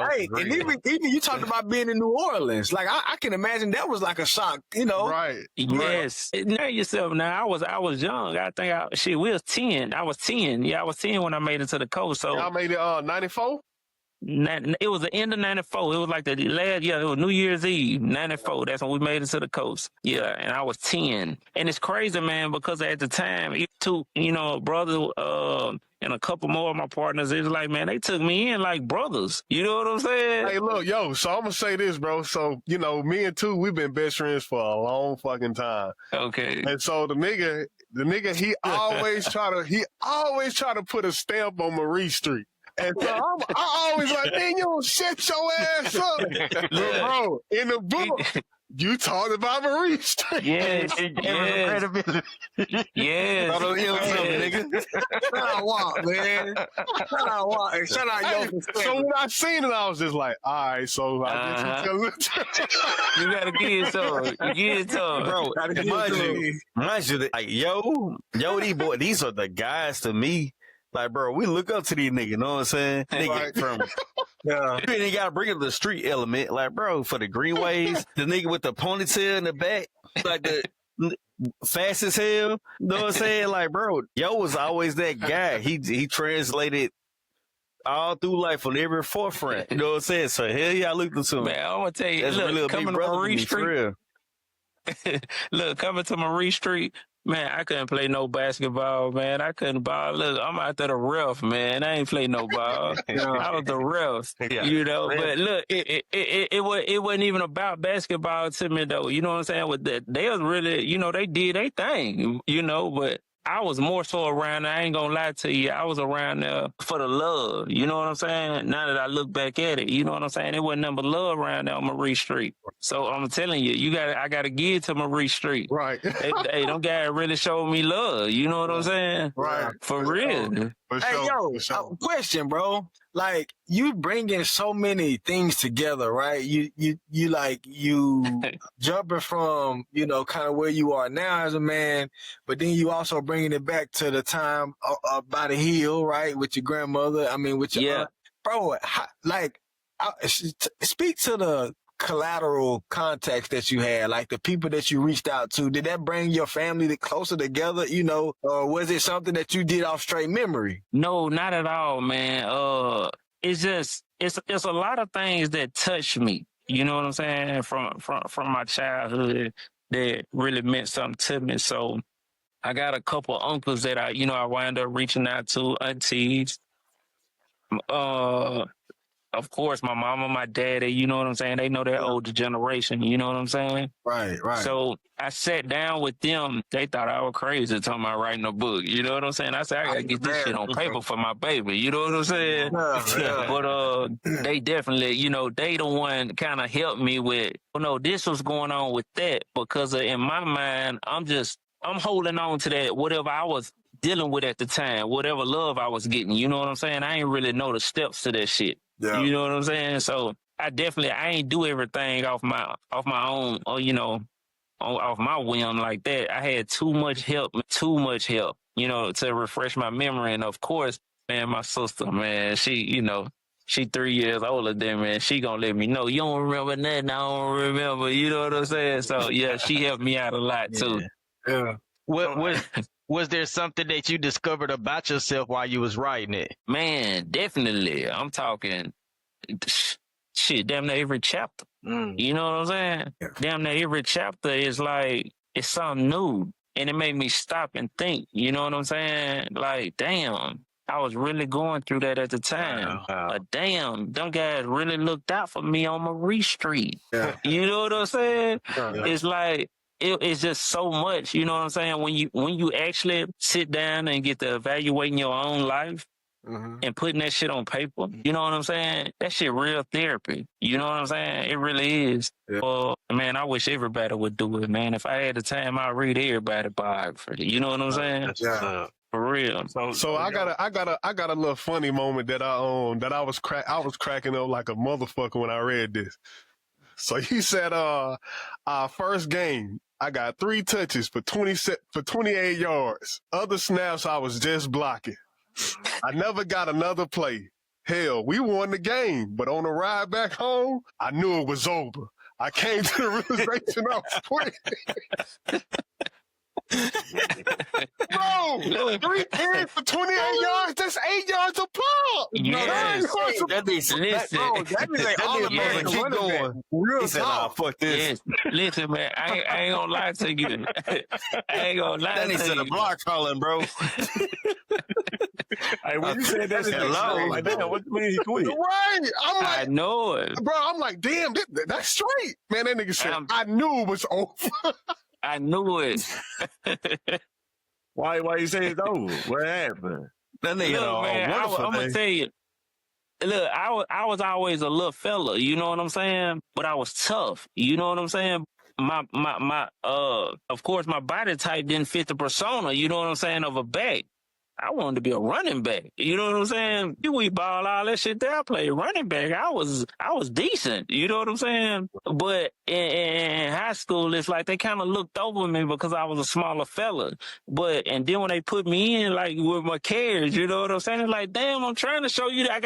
Hey, and even you talked about being in New Orleans. Like, I can imagine that was like a shock, you know? Right. Yes. Know yourself now. I was young. I think we was 10. I was 10. Yeah, I was 10 when I made it to the coast. So y'all made it 94? It was the end of 94. It was like the last, it was New Year's Eve, 94. That's when we made it to the coast. Yeah, and I was 10. And it's crazy, man, because at the time, two, you know, brother and a couple more of my partners, it was like, man, they took me in like brothers. You know what I'm saying? Hey, look, so I'm going to say this, bro. So, you know, me and Two, we've been best friends for a long fucking time. Okay. And so the nigga, he always try to put a stamp on Marie Street. And so I always like, man, you don't shut your ass up. Look, bro, in the book, you talked about Marie Street. Yes. Yes. Shout out Walt, man. Shout out Walt. And shout out Yo. So when I seen it, I was just like, all right, so I guess you gotta get some. Bro, mind you, like, these boys, these are the guys to me. Like, bro, we look up to these niggas, you know what I'm saying? Nigga from, you ain't gotta bring up the street element. Like, bro, for the greenways, the nigga with the ponytail in the back, like the fast as hell, you know what I'm saying? Like, bro, Yo was always that guy. He translated all through life on every forefront, you know what I'm saying? So, hell yeah, I looked up to him. Man, I'm gonna tell you, that's look, really a coming big to brother Marie to me, for real. Look, coming to Marie Street, man, I couldn't play no basketball, man. I couldn't ball. Look, I'm out there the ref, man. I ain't play no ball. I was the ref, you know. But look, it wasn't even about basketball to me, though. You know what I'm saying? With that, they was really, you know, they did their thing, you know, but I was more so around there. I ain't gonna lie to you. I was around there for the love. You know what I'm saying? Now that I look back at it, you know what I'm saying? It wasn't nothing but love around there on Marie Street. So I'm telling you, I gotta give to Marie Street. Right. Hey, them guys really showed me love. You know what I'm saying? Right. For real. Hey, question, bro. Like, you bringing so many things together, right? You jumping from, you know, kind of where you are now as a man, but then you also bringing it back to the time by the hill, right? With your grandmother. I mean, with your bro. Speak to the collateral context that you had, like the people that you reached out to. Did that bring your family closer together, you know, or was it something that you did off straight memory? No, not at all, man. It's just, it's a lot of things that touch me. You know what I'm saying? From my childhood that really meant something to me. So I got a couple uncles that I wound up reaching out to, aunties. Of course, my mama, my daddy, you know what I'm saying? They know that older generation, you know what I'm saying? Right. So I sat down with them. They thought I was crazy talking about writing a book. You know what I'm saying? I said, I got to get this shit on paper for my baby. You know what I'm saying? Yeah. But they definitely, you know, they the one kind of helped me with, this was going on with that because in my mind, I'm holding on to that, whatever I was dealing with at the time, whatever love I was getting. You know what I'm saying? I ain't really know the steps to that shit. Yeah. You know what I'm saying? So I ain't do everything off my own, or off my whim like that. I had too much help, to refresh my memory. And of course, man, my sister, man, she 3 years older than me, and she gonna let me know, you don't remember nothing, I don't remember, you know what I'm saying? So yeah, she helped me out a lot too. Yeah. Was there something that you discovered about yourself while you was writing it? Man, definitely. I'm talking shit, damn near every chapter. You know what I'm saying? Yeah. Damn near every chapter is like, it's something new. And it made me stop and think, you know what I'm saying? Like, damn, I was really going through that at the time. Wow. Damn, them guys really looked out for me on Marie Street. Yeah. You know what I'm saying? Yeah. It's like, it's just so much, you know what I'm saying? When you actually sit down and get to evaluating your own life, and putting that shit on paper, you know what I'm saying? That shit real therapy. You know what I'm saying? It really is. Yeah. Man, I wish everybody would do it, man. If I had the time, I'd read everybody biography. You know what I'm saying? Yeah. For real. So I got a little funny moment that I was cracking up like a motherfucker when I read this. So he said, our first game, I got 3 touches for 28 yards. Other snaps, I was just blocking. I never got another play. Hell, we won the game, but on the ride back home, I knew it was over. I came to the realization I was quitting. Bro, 3 carries for 28 yards, that's 8 yards a pop. Yes. That means keep going. He said, fuck this. Yes. Listen, man, I ain't gonna lie to you. I ain't gonna lie That to needs you. to the block calling, bro. Hey, when you said that, Hello. like, damn, what you mean he quit? Right. I'm like, I know it. bro, I'm like, damn, that's straight. Man, that nigga said, I knew it was over. I knew it. Why you say it's over? What happened? That nigga, Look, man, I'm gonna tell you. Look, I was always a little fella, you know what I'm saying? But I was tough, you know what I'm saying? Of course, my body type didn't fit the persona, you know what I'm saying, of a back. I wanted to be a running back. You know what I'm saying? We ball all that shit there. I played running back. I was decent. You know what I'm saying? But in high school, it's like they kind of looked over me because I was a smaller fella. And then when they put me in like with my carriage, you know what I'm saying? It's like, damn, I'm trying to show you that I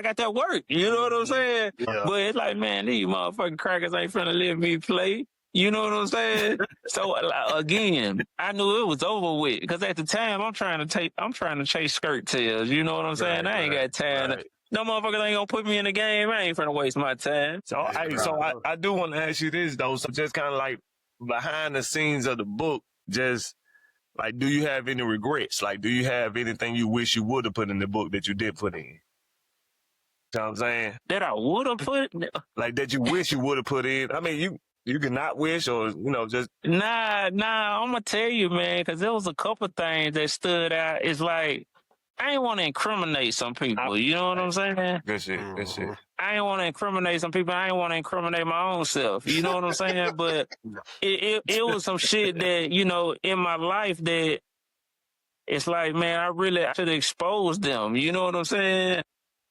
got that work. You know what I'm saying? Yeah. But it's like, man, these motherfucking crackers ain't finna let me play. You know what I'm saying? So again, I knew it was over with because at the time I'm trying to chase skirt tails. You know what I'm saying? I ain't got time. No motherfuckers ain't gonna put me in the game. I ain't finna waste my time. So I do want to ask you this though. So just kind of like behind the scenes of the book, just like, do you have any regrets? Like, do you have anything you wish you would have put in the book that you did put in? You know what I'm saying? That I would have put? Like that you wish you would have put in. I mean, you can not wish or, just... Nah, I'm going to tell you, man, because there was a couple things that stood out. It's like, I ain't want to incriminate some people. You know what I'm saying? Good shit. I ain't want to incriminate some people. I ain't want to incriminate my own self. You know what I'm saying? But it was some shit that, in my life that it's like, man, I should expose them. You know what I'm saying?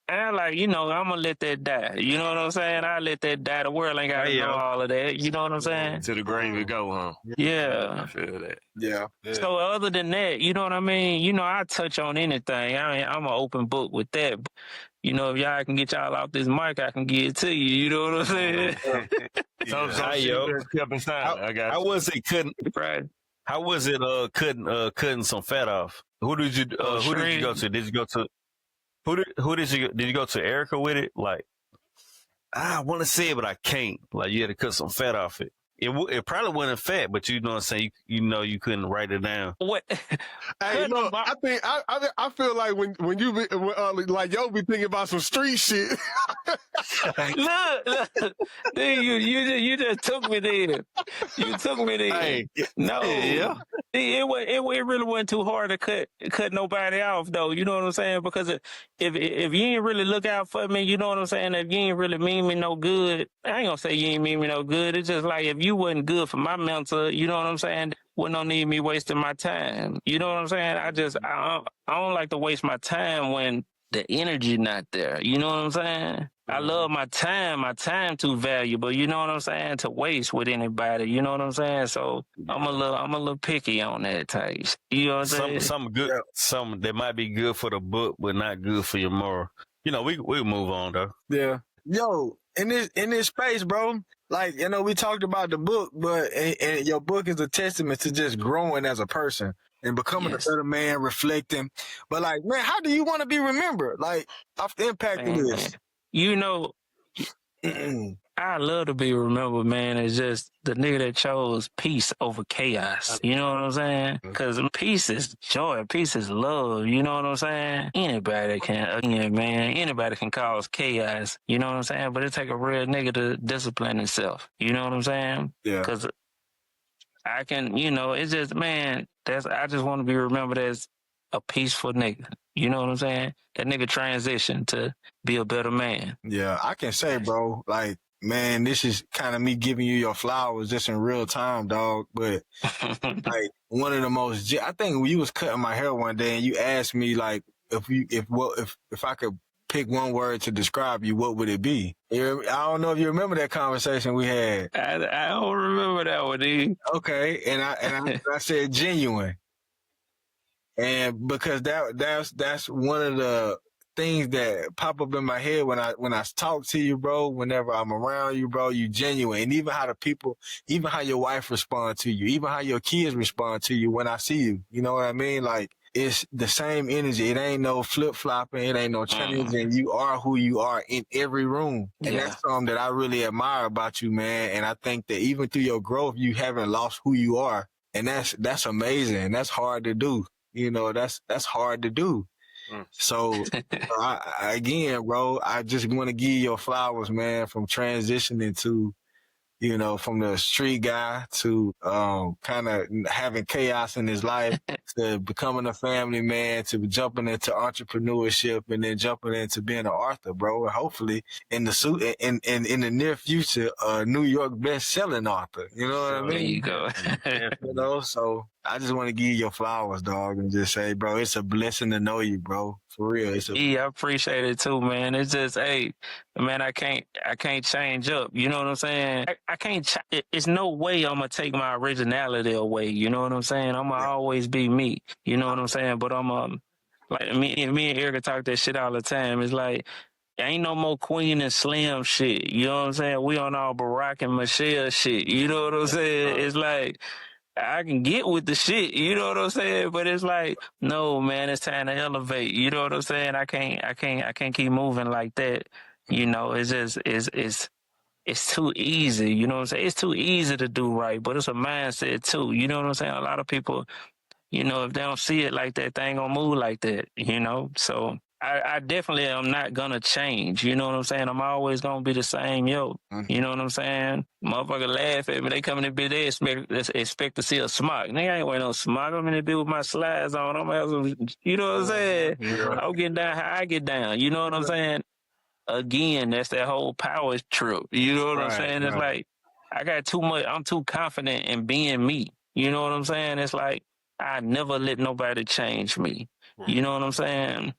And I'm like, I'm going to let that die. You know what I'm saying? I let that die. The world ain't got to know all of that. You know what I'm saying? To the grave we go, huh? Yeah. I feel that. Yeah. So other than that, you know what I mean? I touch on anything. I'm an open book with that. If y'all can get y'all off this mic, I can get it to you. You know what I'm saying? How was it cutting some fat off? Who did you go to? Did you go to did you go to Erica with it? Like, I want to say it, but I can't. Like, you had to cut some fat off it. It probably wasn't fat, but you know what I'm saying? You couldn't write it down. What? Hey, look, I feel like when you be, like yo be thinking about some street shit. Look, dude, you just took me there. You took me there. Hey, no, yeah. It really wasn't too hard to cut nobody off though. You know what I'm saying? Because if you ain't really look out for me, you know what I'm saying? If you ain't really mean me no good, I ain't gonna say you ain't mean me no good. It's just like if you wasn't good for my mental, you know what I'm saying? Wouldn't no need me wasting my time. You know what I'm saying? I don't like to waste my time when the energy not there. You know what I'm saying? I love my time too valuable, you know what I'm saying, to waste with anybody, you know what I'm saying? So I'm a little picky on that taste. You know what I'm saying? Something good, something that might be good for the book, but not good for your moral. You know, we'll move on though. Yeah. Yo, in this space, bro, like, you know, we talked about the book, but and your book is a testament to just growing as a person and becoming a better man, reflecting. But like, man, how do you want to be remembered? Like, off the impact of this. You know, I love to be remembered, man, as just the nigga that chose peace over chaos. You know what I'm saying? Because peace is joy, peace is love. You know what I'm saying? Anybody can cause chaos. You know what I'm saying? But it take a real nigga to discipline himself. You know what I'm saying? Yeah. Because I can, you know, it's just, man, I just want to be remembered as a peaceful nigga. You know what I'm saying? That nigga transition to be a better man. Yeah, I can say, bro, like, man, this is kind of me giving you your flowers just in real time, dog. But like one of the most, I think when you was cutting my hair one day and you asked me like if I could pick one word to describe you, what would it be? I don't know if you remember that conversation we had. I don't remember that one, dude. Okay, and I said genuine. And because that's one of the things that pop up in my head when I talk to you, bro, whenever I'm around you, bro, you genuine. And even how your wife respond to you, even how your kids respond to you when I see you. You know what I mean? Like, it's the same energy. It ain't no flip-flopping. It ain't no changing. You are who you are in every room. And that's something that I really admire about you, man. And I think that even through your growth, you haven't lost who you are. And that's amazing. That's hard to do. You know, that's hard to do. So again, bro, I just want to give you your flowers, man, from transitioning to, you know, from the street guy to kind of having chaos in his life to becoming a family man to jumping into entrepreneurship and then jumping into being an author, bro. And hopefully in the near future, a New York best-selling author. You know what I mean? There you go. You know, so I just want to give you your flowers, dog, and just say, bro, it's a blessing to know you, bro. For real. I appreciate it too, man. It's just, hey, man, I can't change up. You know what I'm saying? I can't. It's no way I'm gonna take my originality away. You know what I'm saying? I'm gonna always be me. You know what I'm saying? But I'm like me and Erica talk that shit all the time. It's like, ain't no more Queen and Slim shit. You know what I'm saying? We on all Barack and Michelle shit. You know what I'm saying? It's like, I can get with the shit, you know what I'm saying? But it's like, no, man, it's time to elevate. You know what I'm saying? I can't keep moving like that. You know, it's just it's too easy. You know what I'm saying? It's too easy to do right, but it's a mindset too. You know what I'm saying? A lot of people, you know, if they don't see it like that, they ain't gonna move like that. You know, so. I definitely am not gonna change. You know what I'm saying? I'm always gonna be the same, yo. You know what I'm saying? Motherfucker laugh at me. They come in the bit, they expect to see a smock. Nigga ain't wearing no smock. I'm in the bit with my slides on. I'm some, you know what I'm saying? I'm getting down how I get down. You know what I'm saying? Again, that's that whole power trip. You know what I'm saying? It's like, I got too much. I'm too confident in being me. You know what I'm saying? It's like, I never let nobody change me. You know what I'm saying?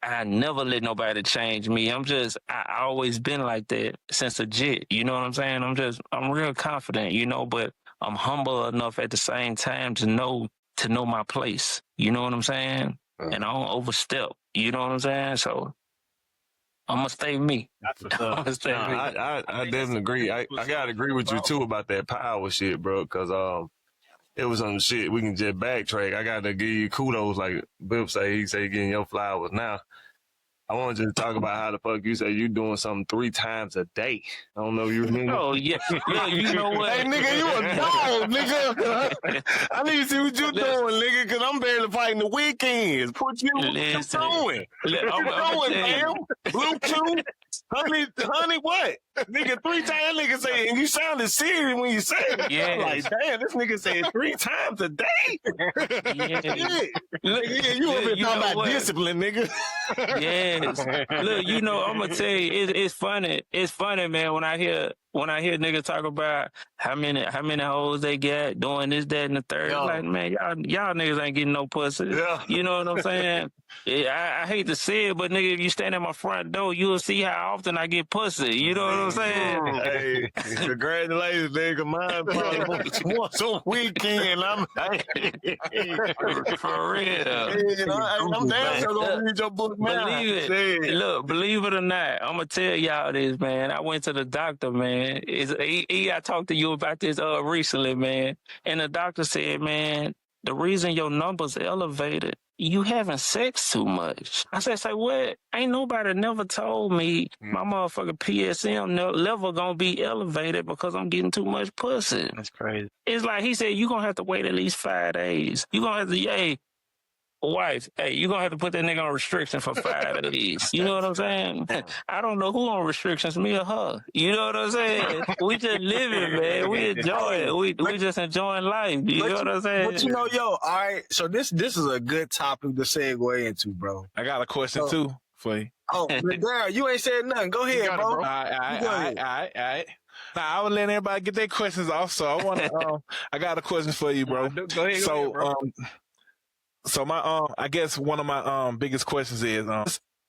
I never let nobody change me. I always been like that since a jit. You know what I'm saying? I'm real confident, you know, but I'm humble enough at the same time to know my place. You know what I'm saying? And I don't overstep. You know what I'm saying? So I'm gonna stay me. I definitely agree. I gotta agree with you too about that power shit, bro. Cause it was some shit. We can just backtrack. I gotta give you kudos, like Biff say. He say getting your flowers. Now, I want you to talk about how the fuck you say you doing something 3 times a day. I don't know if you remember. Oh yeah, you know what? Hey nigga, you a dog, nigga. I need to see what you doing, nigga, because I'm barely fighting the weekends. Put you going? What you doing, man? Bluetooth. Honey, what? Nigga, 3 times, nigga say, and you sounded serious when you said it. Yeah. I'm like, damn, this nigga said 3 times a day. Yeah. You over here talking about discipline, nigga. Yes. Look, you know, I'm gonna tell you, it's funny. It's funny, man, when I hear when I hear niggas talk about how many hoes they got doing this, that, and the third, it's like, man, y'all niggas ain't getting no pussy. Yeah. You know what I'm saying? I hate to say it, but nigga, if you stand at my front door, you'll see how often I get pussy. You know what I'm saying? Hey, congratulations, nigga. Mine probably once a weekend. I'm for real. I'm damn sure gonna read your book now. Believe it. Look, believe it or not, I'm gonna tell y'all this, man. I went to the doctor, man. I talked to you about this recently, man. And the doctor said, man, the reason your numbers elevated, you having sex too much. I said, say what? Ain't nobody never told me my motherfucking PSM level gonna be elevated because I'm getting too much pussy. That's crazy. It's like he said, you gonna have to wait at least 5 days. You gonna have to, wife, you gonna have to put that nigga on restriction for 5 days. You know what I'm saying? I don't know who on restrictions, me or her. You know what I'm saying? We just living, man. We enjoy it. We just enjoying life. You know what I'm saying? But all right. So this is a good topic to segue into, bro. I got a question too for you. Oh, Daryl, you ain't said nothing. Go ahead, bro. All right. Now I was letting everybody get their questions off, so I want to. I got a question for you, bro. Go ahead, bro. So I guess one of my biggest questions is,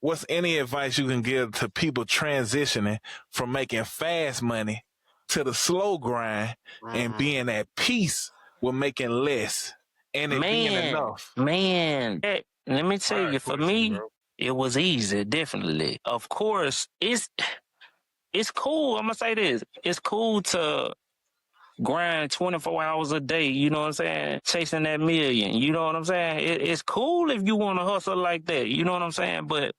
what's any advice you can give to people transitioning from making fast money to the slow grind and being at peace with making less and it being enough? Man, let me tell you, for me, it was easy, definitely. Of course, it's cool. I'm gonna say this: it's cool to grind 24 hours a day, you know what I'm saying? Chasing that million, you know what I'm saying? It's cool if you want to hustle like that, you know what I'm saying? But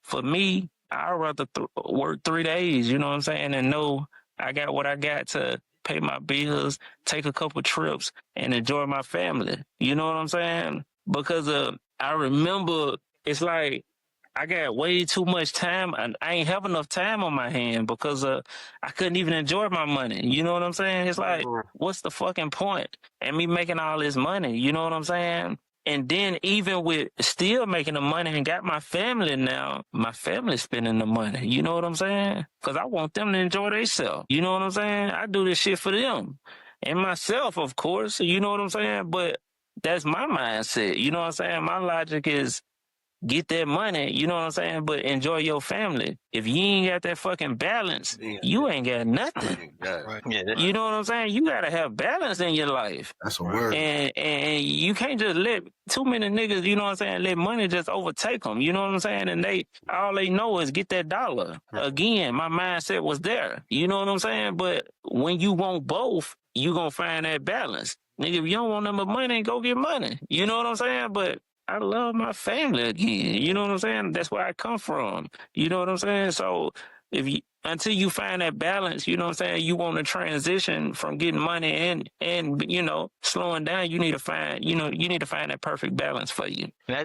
for me, I'd rather work 3 days, you know what I'm saying? And know I got what I got to pay my bills, take a couple trips, and enjoy my family. You know what I'm saying? Because I remember it's like I got way too much time, and I ain't have enough time on my hand because I couldn't even enjoy my money. You know what I'm saying? It's like, what's the fucking point? And me making all this money, you know what I'm saying? And then even with still making the money and got my family now, my family's spending the money. You know what I'm saying? Because I want them to enjoy themselves. You know what I'm saying? I do this shit for them. And myself, of course. You know what I'm saying? But that's my mindset. You know what I'm saying? My logic is, get that money, you know what I'm saying, but enjoy your family. If you ain't got that fucking balance, you ain't got nothing. You know what I'm saying? You gotta have balance in your life. That's a word. And you can't just let too many niggas, you know what I'm saying, let money just overtake them. You know what I'm saying? And all they know is get that dollar. Again, my mindset was there. You know what I'm saying? But when you want both, you gonna find that balance. Nigga, if you don't want nothing but money, go get money. You know what I'm saying? But I love my family again. You know what I'm saying? That's where I come from. You know what I'm saying? So until you find that balance, you know what I'm saying, you want to transition from getting money and you know, slowing down, you need to find that perfect balance for you. I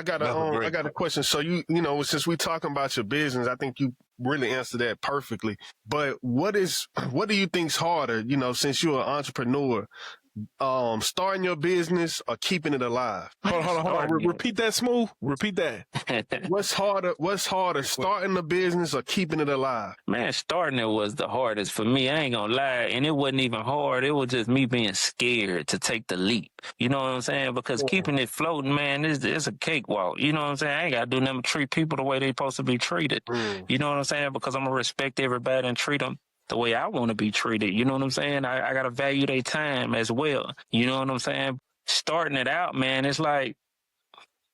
got a question. So you know, since we talking about your business, I think you really answered that perfectly. But what do you think's harder, you know, since you're an entrepreneur, starting your business or keeping it alive? Hold on. Repeat that, Smooth. Repeat that. What's harder, starting the business or keeping it alive? Man, starting it was the hardest for me. I ain't gonna lie. And it wasn't even hard. It was just me being scared to take the leap. You know what I'm saying? Because keeping it floating, man, it's a cakewalk. You know what I'm saying? I ain't gotta do nothing but treat people the way they supposed to be treated. You know what I'm saying? Because I'm gonna respect everybody and treat them the way I want to be treated. You know what I'm saying? I got to value their time as well. You know what I'm saying? Starting it out, man, it's like,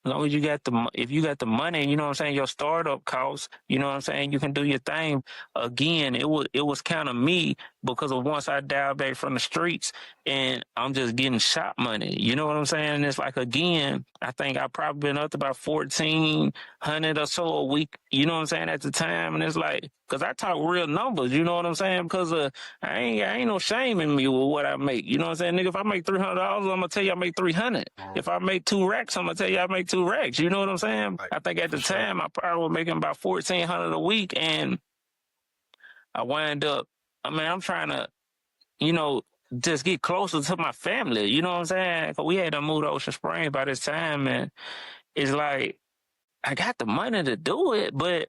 as long as if you got the money, you know what I'm saying, your startup costs, you know what I'm saying, you can do your thing. Again, it was kind of me because of once I dialed back from the streets and I'm just getting shop money. You know what I'm saying? And it's like, again, I think I probably been up to about 1,400 or so a week, you know what I'm saying, at the time. And it's like, because I talk real numbers, you know what I'm saying? Because I ain't no shame in me with what I make. You know what I'm saying? Nigga, if I make $300, I'm going to tell you I make 300. If I make 2 racks, I'm going to tell you I make 2 racks. You know what I'm saying? I think at the time, I probably was making about 1,400 a week. And I wind up, I'm trying to, you know, just get closer to my family. You know what I'm saying? Because we had to move to Ocean Springs by this time. And it's like, I got the money to do it, but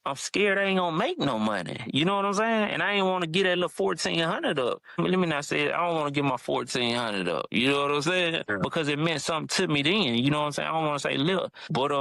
I'm scared I ain't gonna make no money. You know what I'm saying? And I ain't want to get that little 1,400 up. Let me not say it. I don't want to get my 1,400 up. You know what I'm saying? Yeah. Because it meant something to me then. You know what I'm saying? I don't want to say little. But,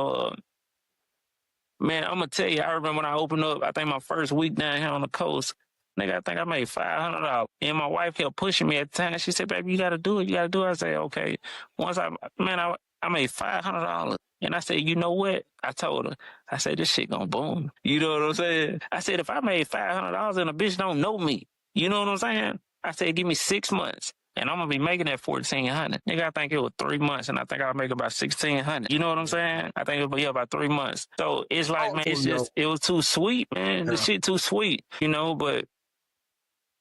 man, I'm going to tell you, I remember when I opened up, I think my first week down here on the coast, nigga, I think I made $500. And my wife kept pushing me at the time. She said, baby, you got to do it. You got to do it. I said, okay. Once I made $500. And I said, you know what? I told her, I said, this shit gonna boom. You know what I'm saying? I said, if I made $500 and a bitch don't know me, you know what I'm saying? I said, give me 6 months and I'm gonna be making that 1,400. Nigga, I think it was 3 months and I think I'll make about 1,600. You know what I'm saying? I think it'll be about 3 months. So it's like, man, it's just, it was too sweet, man. Yeah. The shit too sweet, you know, but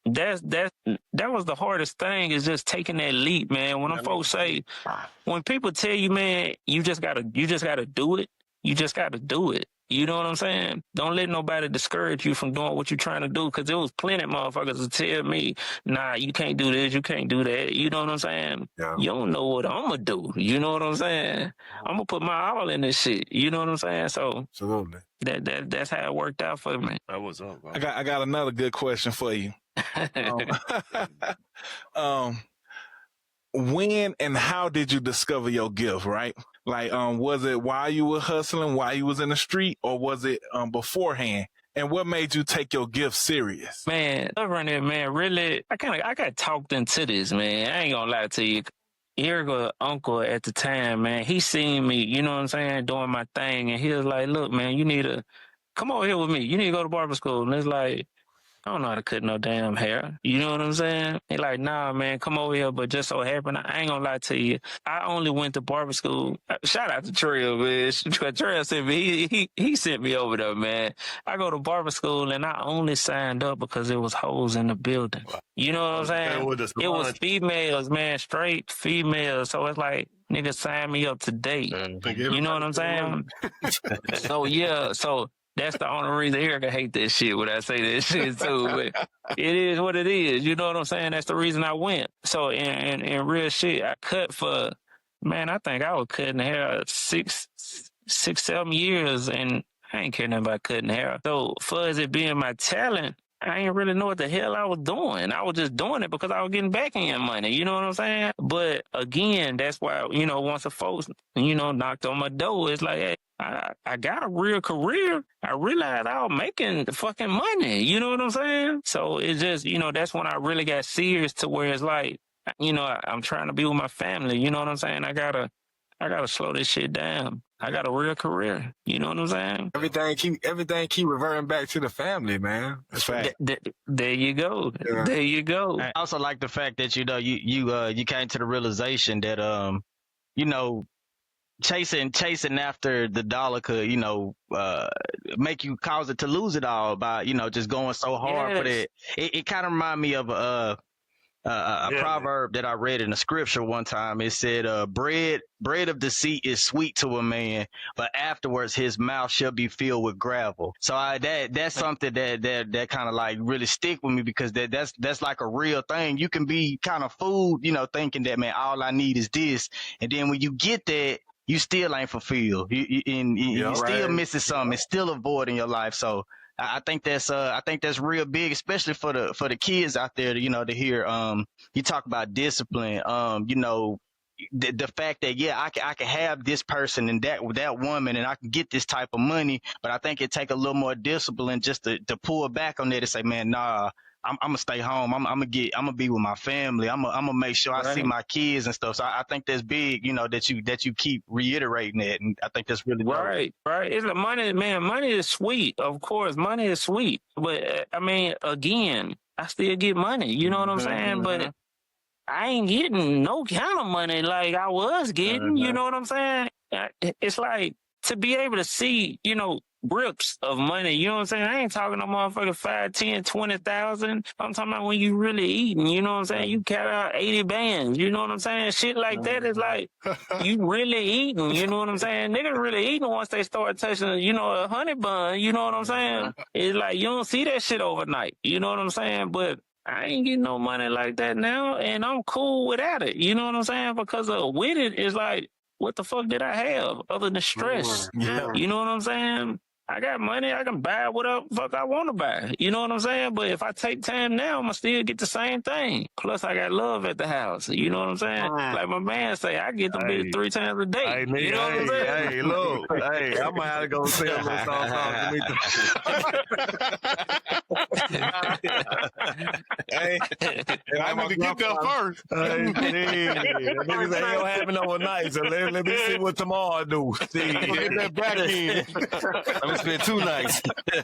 that was the hardest thing, is just taking that leap, man. When them folks say, when people tell you, man, you just gotta do it. You just gotta do it. You know what I'm saying? Don't let nobody discourage you from doing what you're trying to do, because there was plenty of motherfuckers to tell me, nah, you can't do this, you can't do that. You know what I'm saying? Yeah. You don't know what I'm gonna do. You know what I'm saying? I'm gonna put my all in this shit. You know what I'm saying? So absolutely. That's how it worked out for me. That was up, bro. I got another good question for you. When and how did you discover your gift, right? Like, was it while you were hustling, while you was in the street, or was it beforehand? And what made you take your gift serious? Man, man, really, I got talked into this, man. I ain't gonna lie to you. Erica's uncle at the time, man, he seen me, you know what I'm saying, doing my thing, and he was like, look, man, you need to come over here with me. You need to go to barber school. And it's like, I don't know how to cut no damn hair. You know what I'm saying? He like, nah, man, come over here. But just so happened, I ain't gonna lie to you, I only went to barber school. Shout out to Trail, man. Trail sent me, he sent me over there, man. I go to barber school and I only signed up because there was hoes in the building. You know what I'm saying? It was females, man, straight females. So it's like, nigga, sign me up to date. You know what I'm saying? So, yeah, so that's the only reason Erica hate that shit when I say that shit too. But it is what it is. You know what I'm saying? That's the reason I went. So in real shit, I cut for, man, I think I was cutting hair 6, 7 years, and I ain't caring about cutting hair. So for it being my talent, I ain't really know what the hell I was doing. I was just doing it because I was getting back end money. You know what I'm saying? But again, that's why, you know, once a folks, you know, knocked on my door, it's like, hey, I got a real career. I realized I was making the fucking money. You know what I'm saying? So it's just, you know, that's when I really got serious, to where it's like, you know, I'm trying to be with my family. You know what I'm saying? I gotta slow this shit down. I got a real career. You know what I'm saying? Everything keep reverting back to the family, man. That's right. There you go. Yeah. There you go. I also like the fact that, you know, you came to the realization that you know, chasing after the dollar could, you know, make you cause it to lose it all by, you know, just going so hard for that. It kind of reminded me of a proverb that I read in the scripture one time. It said, bread of deceit is sweet to a man, but afterwards his mouth shall be filled with gravel. So that's something that kind of like really stick with me, because that's like a real thing. You can be kind of fooled, you know, thinking that, man, all I need is this. And then when you get that, you still ain't fulfilled. You still missing something. It's still a void in your life. So I think that's real big, especially for the kids out there, you know, to hear you talk about discipline. You know, the fact that, yeah, I can have this person and that woman, and I can get this type of money, but I think it take a little more discipline just to pull back on that and say, man, nah, I'm gonna stay home. I'm gonna be with my family. I'm gonna make sure I see my kids and stuff. So I think that's big, you know, that you keep reiterating that, and I think that's really dope. Right. It's the money, man. Money is sweet, of course. Money is sweet, but I mean, again, I still get money. You know what I'm saying? But I ain't getting no kind of money like I was getting. You know what I'm saying? It's like, to be able to see, you know, grips of money, you know what I'm saying? I ain't talking no motherfucker 5, 10, 20,000. I'm talking about when you really eating, you know what I'm saying? You carry out 80 bands, you know what I'm saying? Shit like that is like, you really eating, you know what I'm saying? Niggas really eating once they start touching, you know, a honey bun, you know what I'm saying? It's like, you don't see that shit overnight, you know what I'm saying? But I ain't getting no money like that now, and I'm cool without it, you know what I'm saying? Because with it, it's like, what the fuck did I have other than stress? You know what I'm saying? I got money. I can buy whatever the fuck I want to buy. You know what I'm saying? But if I take time now, I'm going to still get the same thing. Plus, I got love at the house. You know what I'm saying? Like my man say, I get them bitches 3 times a day. Hey, nigga, you know what I'm saying? Hey, look. Hey, I might have to go sell a little something. Hey, I need to get there first. Niggas ain't gonna happen overnight, so let me see what tomorrow do. See, get that back in. I'm gonna spend 2 nights. Hey,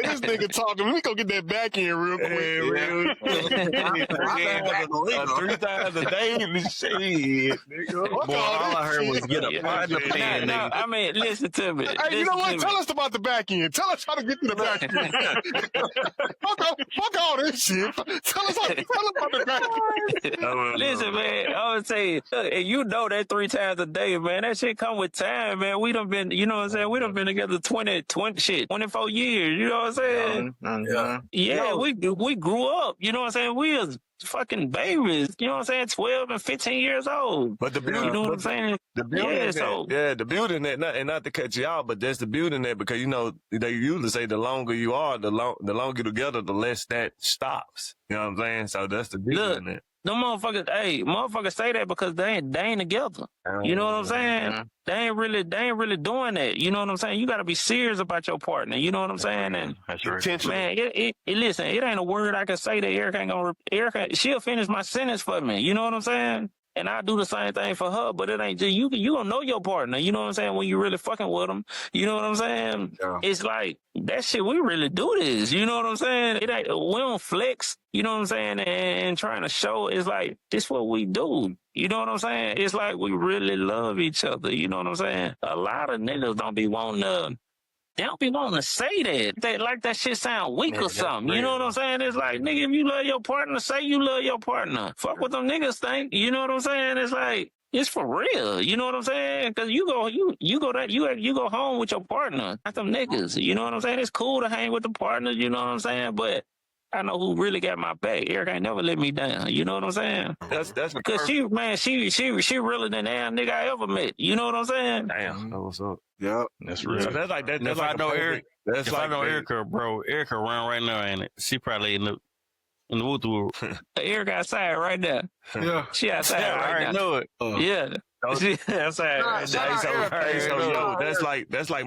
this nigga talking. Let me go get that back in real quick. Real 3 times a day. Shit, nigga. Boy, all I heard was get a partner pen, nigga. I mean, listen to me. Hey, you know what? Tell us about the back end. Tell us how to get to the back end. fuck all this shit. Tell us about the back end. Listen, man, I would say, and you know that 3 times a day, man. That shit come with time, man. We done been, you know what I'm saying? We done been together 24 years. You know what I'm saying? Yeah, we grew up. You know what I'm saying? We was fucking babies. You know what I'm saying? 12 and 15 years old. But the beauty, you know what I'm saying? The beauty the beauty in that, and not to cut you out, but that's the beauty in that, because you know they usually say the longer you are, the longer you're together, the less that stops. You know what I'm saying? So that's the beauty in it. Them motherfuckers say that because they ain't together. You know what I'm saying? They ain't really doing that. You know what I'm saying? You got to be serious about your partner. You know what I'm saying? And that's right. Man, listen, it ain't a word I can say that Erica, she'll finish my sentence for me. You know what I'm saying? And I do the same thing for her, but it ain't just you gonna know your partner. You know what I'm saying? When you really fucking with them, you know what I'm saying? Yeah. It's like that shit. We really do this. You know what I'm saying? It ain't we don't flex. You know what I'm saying? And trying to show it's like this what we do. You know what I'm saying? It's like we really love each other. You know what I'm saying? A lot of niggas don't be wanting to. They don't be wanting to say that. They like that shit sound weak or something. You know what I'm saying? It's like, nigga, if you love your partner, say you love your partner. Fuck what them niggas think. You know what I'm saying? It's like, it's for real. You know what I'm saying? Because you go home with your partner, not them niggas. You know what I'm saying? It's cool to hang with the partners. You know what I'm saying? But I know who really got my back. Eric ain't never let me down. You know what I'm saying? That's because she realer than damn nigga I ever met. You know what I'm saying? Damn, that was up. Yep, that's real. So that's like that. If I know Eric, I know Erica, bro, Erica around right now, ain't it? She probably in the woo. Eric outside right now. Yeah, she outside right now. I know it. Yeah. That's like that's like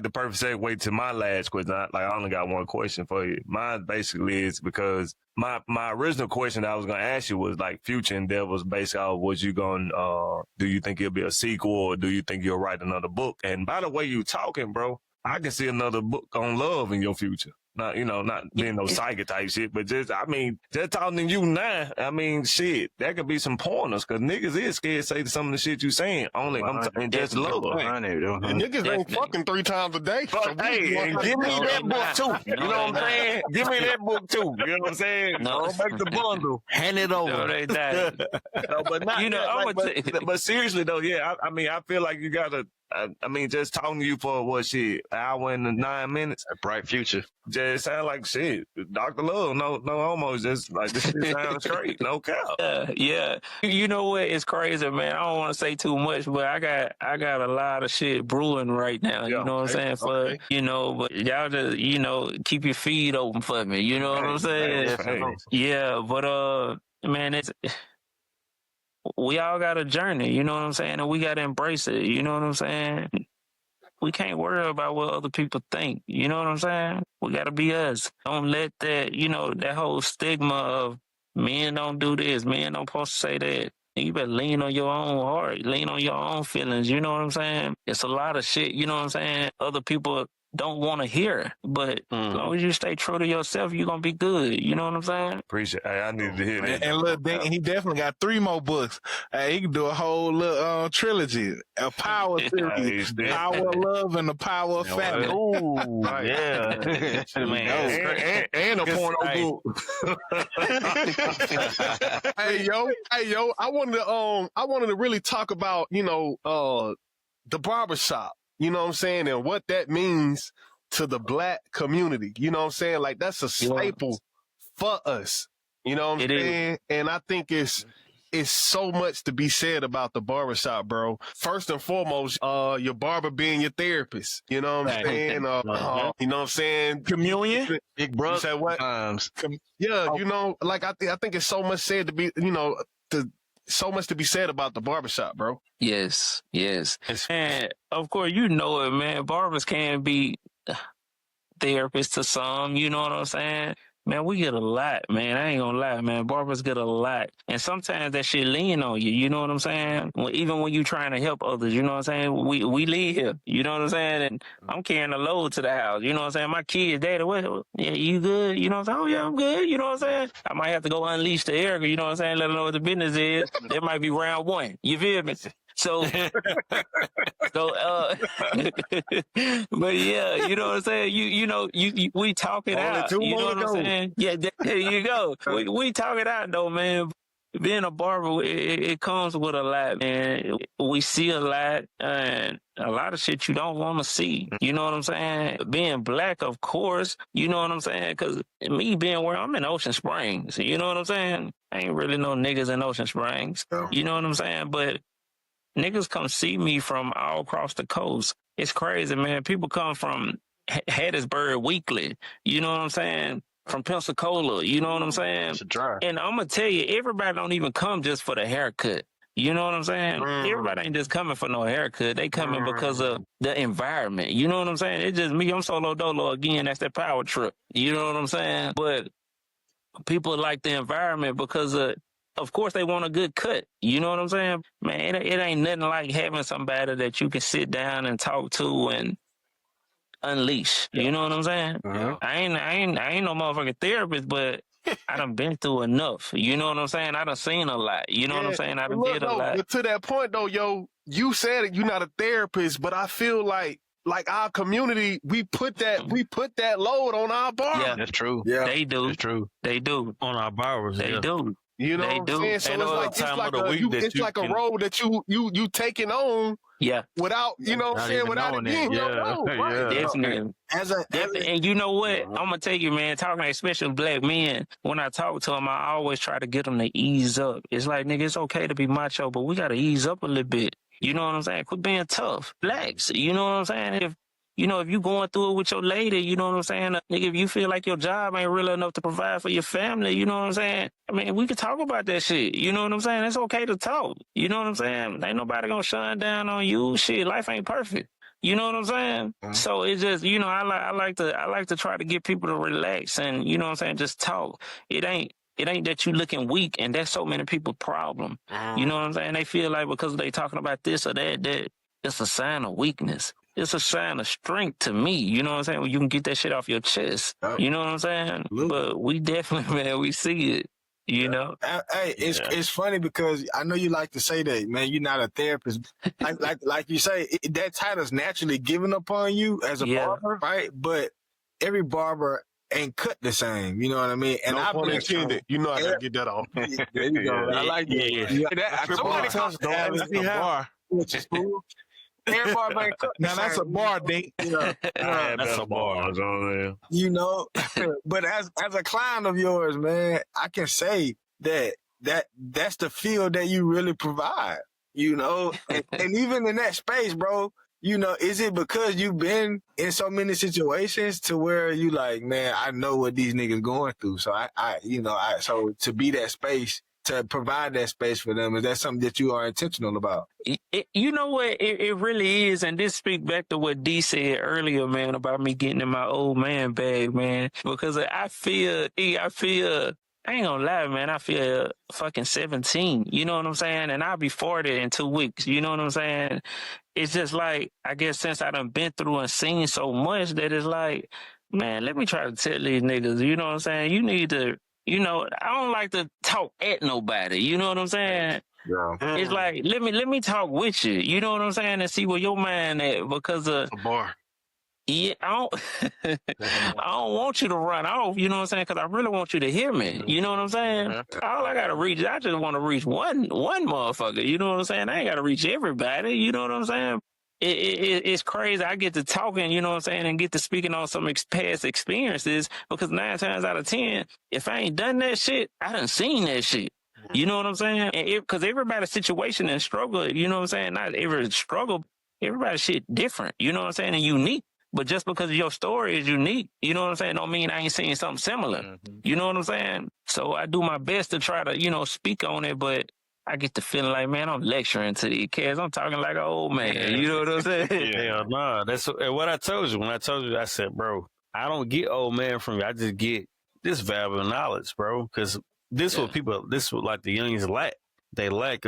the perfect segue to my last question. I only got one question for you. Mine basically is because my original question that I was gonna ask you was like future endeavors based off was you gonna do you think it'll be a sequel or do you think you'll write another book? And by the way you talking, bro, I can see another book on love in your future. Not being no psychic type shit, but just talking to you now, shit, that could be some pointers, cause niggas is scared to say some of the shit you saying. Only, I'm talking just low. Niggas ain't fucking 3 times a day. But hey, and give me that book too. You know what I'm saying? Give me that book too. You know what I'm saying? No, make the bundle. Hand it over. No, they not. No, but not. But seriously though, yeah. I feel like you gotta. Just talking to you for what shit, an hour and 9 minutes. A bright future. Just sound like shit. Dr. Love, no homo. Just like this shit sounds straight. No cap. Yeah. You know what? It's crazy, man. I don't want to say too much, but I got a lot of shit brewing right now. Yeah, you know what I'm saying? But y'all just keep your feet open for me. You know what I'm saying? Yeah, but man, we all got a journey, you know what I'm saying? And we got to embrace it, you know what I'm saying? We can't worry about what other people think, you know what I'm saying? We got to be us. Don't let that, that whole stigma of men don't do this, men don't supposed to say that. You better lean on your own heart, lean on your own feelings, you know what I'm saying? It's a lot of shit, you know what I'm saying? Other people don't want to hear, but as long as you stay true to yourself, you're going to be good. You know what I'm saying? Appreciate it. I needed to hear that. And look, he definitely got 3 more books. He can do a whole little trilogy, a power series, Power of Love and the Power of Family. Ooh, yeah. Man, and a porno book. Hey yo, I wanted to really talk about, the barbershop. You know what I'm saying? And what that means to the black community. You know what I'm saying? Like, that's a staple for us. You know what I'm saying? And I think it's it's so much to be said about the barbershop, bro. First and foremost, your barber being your therapist. You know what I'm saying? You know what I'm saying? Communion? Big brother. You say what? You know, like I think it's so much said to be, so much to be said about the barbershop, bro. Yes. And of course, you know it, man. Barbers can be therapists to some, you know what I'm saying? Man, we get a lot, man. I ain't gonna lie, man. Barbers get a lot. And sometimes that shit lean on you, you know what I'm saying? Even when you trying to help others, you know what I'm saying? We leave here, you know what I'm saying? And I'm carrying a load to the house, you know what I'm saying? My kids, daddy, yeah, you good? You know what I'm saying? Oh, yeah, I'm good, you know what I'm saying? I might have to go unleash the Erica, you know what I'm saying? Let her know what the business is. That might be round one, you feel me? So, but yeah, you know what I'm saying? We talk it out. You know what I'm saying? Yeah, there you go. We talk it out though, man. Being a barber, it comes with a lot, man. We see a lot, and a lot of shit you don't want to see. You know what I'm saying? Being black, of course, you know what I'm saying? Because me being where I'm in Ocean Springs, you know what I'm saying? I ain't really no niggas in Ocean Springs. You know what I'm saying? But niggas come see me from all across the coast. It's crazy, man. People come from Hattiesburg weekly. You know what I'm saying? From Pensacola. You know what I'm saying? And I'm going to tell you, everybody don't even come just for the haircut. You know what I'm saying? Everybody ain't just coming for no haircut. They coming because of the environment. You know what I'm saying? It's just me. I'm solo dolo again. That's that power trip. You know what I'm saying? But people like the environment because of course, they want a good cut. You know what I'm saying? Man, it ain't nothing like having somebody that you can sit down and talk to and unleash. You know what I'm saying? I ain't no motherfucking therapist, but I done been through enough. You know what I'm saying? I done seen a lot. You know what I'm saying? I done did a lot. But to that point, though, yo, you said it, you're not a therapist, but I feel like our community, we put that load on our barbers. Yeah, that's true. Yeah, they do. That's true. They do. On our barbers. They do. You know what I'm saying? So it's like a role that you taking on. Yeah. Without, you know what I'm saying, without it being your role. Right? Definitely. And you know what? I'm going to tell you, man, talking especially black men, when I talk to them, I always try to get them to ease up. It's like, nigga, it's okay to be macho, but we got to ease up a little bit. You know what I'm saying? Quit being tough. Blacks. You know what I'm saying? If you going through it with your lady, you know what I'm saying? Nigga, if you feel like your job ain't real enough to provide for your family, you know what I'm saying? I mean, we can talk about that shit. You know what I'm saying? It's okay to talk. You know what I'm saying? Ain't nobody gonna shine down on you. Shit, life ain't perfect. You know what I'm saying? So it's just, I like to try to get people to relax and, you know what I'm saying, just talk. It ain't that you looking weak, and that's so many people's problem. You know what I'm saying? They feel like because they talking about this or that it's a sign of weakness. It's a sign of strength to me. You know what I'm saying? When you can get that shit off your chest. You know what I'm saying? Absolutely. But we definitely, man, we see it. You know? Hey, it's funny because I know you like to say that, man, you're not a therapist. like you say, that title's naturally given upon you as a barber, right? But every barber ain't cut the same. You know what I mean? And I've been intended. You know I gotta get that off. There you go. I like that. Somebody comes to have a bar. Which is cool. Every barber ain't cut. Now that's a bar date. That's a bar. You know, but as a client of yours, man, I can say that's the field that you really provide. You know, and even in that space, bro. You know, is it because you've been in so many situations to where you like, man, I know what these niggas going through. So so to be that space, to provide that space for them, is that something that you are intentional about? You know what? It really is. And this speaks back to what D said earlier, man, about me getting in my old man bag, man, because I feel, I ain't gonna lie, man. I feel fucking 17. You know what I'm saying? And I'll be 40 in 2 weeks. You know what I'm saying? It's just like, I guess since I done been through and seen so much that it's like, man, let me try to tell these niggas, you know what I'm saying? You need to, I don't like to talk at nobody. You know what I'm saying? Yeah. It's like, let me talk with you. You know what I'm saying? And see where your mind at because of a bar. Yeah, I don't want you to run off, you know what I'm saying? Because I really want you to hear me. You know what I'm saying? All I got to reach, I just want to reach one motherfucker. You know what I'm saying? I ain't got to reach everybody. You know what I'm saying? It's crazy. I get to talking, you know what I'm saying, and get to speaking on some past experiences because 9 times out of 10, if I ain't done that shit, I done seen that shit. You know what I'm saying? And cause everybody's situation and struggle, you know what I'm saying? Not every struggle, everybody's shit different, you know what I'm saying? And unique. But just because your story is unique, you know what I'm saying, don't mean I ain't seen something similar. Mm-hmm. You know what I'm saying? So I do my best to try to, you know, speak on it, but I get the feeling like, man, I'm lecturing to these kids. I'm talking like an old man. You know what I'm saying? Hell no. That's what I told you. When I told you, I said, bro, I don't get old man from you. I just get this valuable knowledge, bro. Because this what like the youngins lack. They lack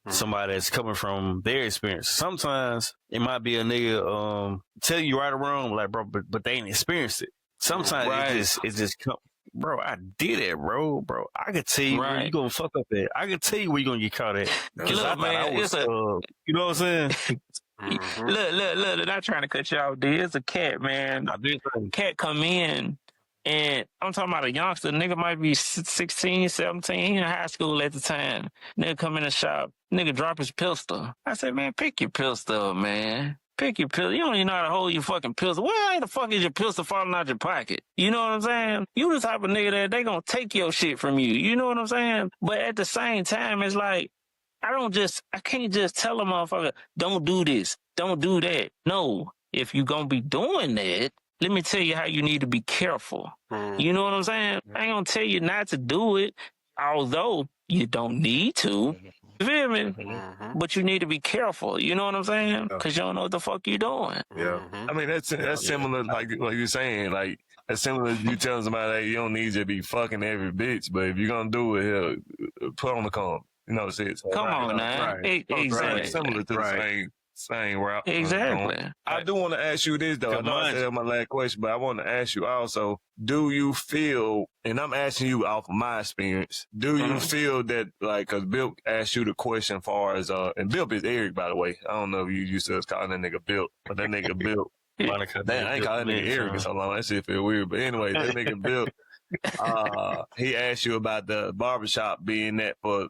somebody that's coming from their experience. Sometimes it might be a nigga tell you right or wrong, like, bro, but they ain't experienced it. Sometimes it just come, bro, I did it, bro. I could tell you where you gonna fuck up at. I could tell you where you gonna get caught at. Because I thought I was, you know what I'm saying? Look, not trying to cut you off, dude. It's a cat, man. Cat come in, and I'm talking about a youngster. Nigga might be 16, 17. He in high school at the time. Nigga come in the shop. Nigga drop his pistol. I said, man, pick your pistol, man. Pick your pistol. You don't even know how to hold your fucking pistol. Where the fuck is your pistol falling out your pocket? You know what I'm saying? You the type of nigga that they gonna take your shit from you. You know what I'm saying? But at the same time, it's like, I can't just tell a motherfucker, don't do this, don't do that. No, if you gonna be doing that, let me tell you how you need to be careful. You know what I'm saying? I ain't gonna tell you not to do it, although you don't need to. You feel me? But you need to be careful. You know what I'm saying? Because you don't know what the fuck you doing. Yeah. I mean, that's similar, like you're saying, like, that's similar to you telling somebody, hey, you don't need to be fucking every bitch, but if you're gonna do it, put on the condom. You know what I'm saying? Come on, now. Right. Exactly. Similar to the same route. Exactly. I do want to ask you this, though. I know I said my last question, but I want to ask you also, do you feel, and I'm asking you off of my experience, do you feel that, like, because Bill asked you the question as far as, and Bill is Eric, by the way. I don't know if you used to us calling that nigga Bill, but that nigga Bill. Damn, I ain't calling that nigga Eric in so long. That shit feel weird. But anyway, that nigga Bill, he asked you about the barbershop being that for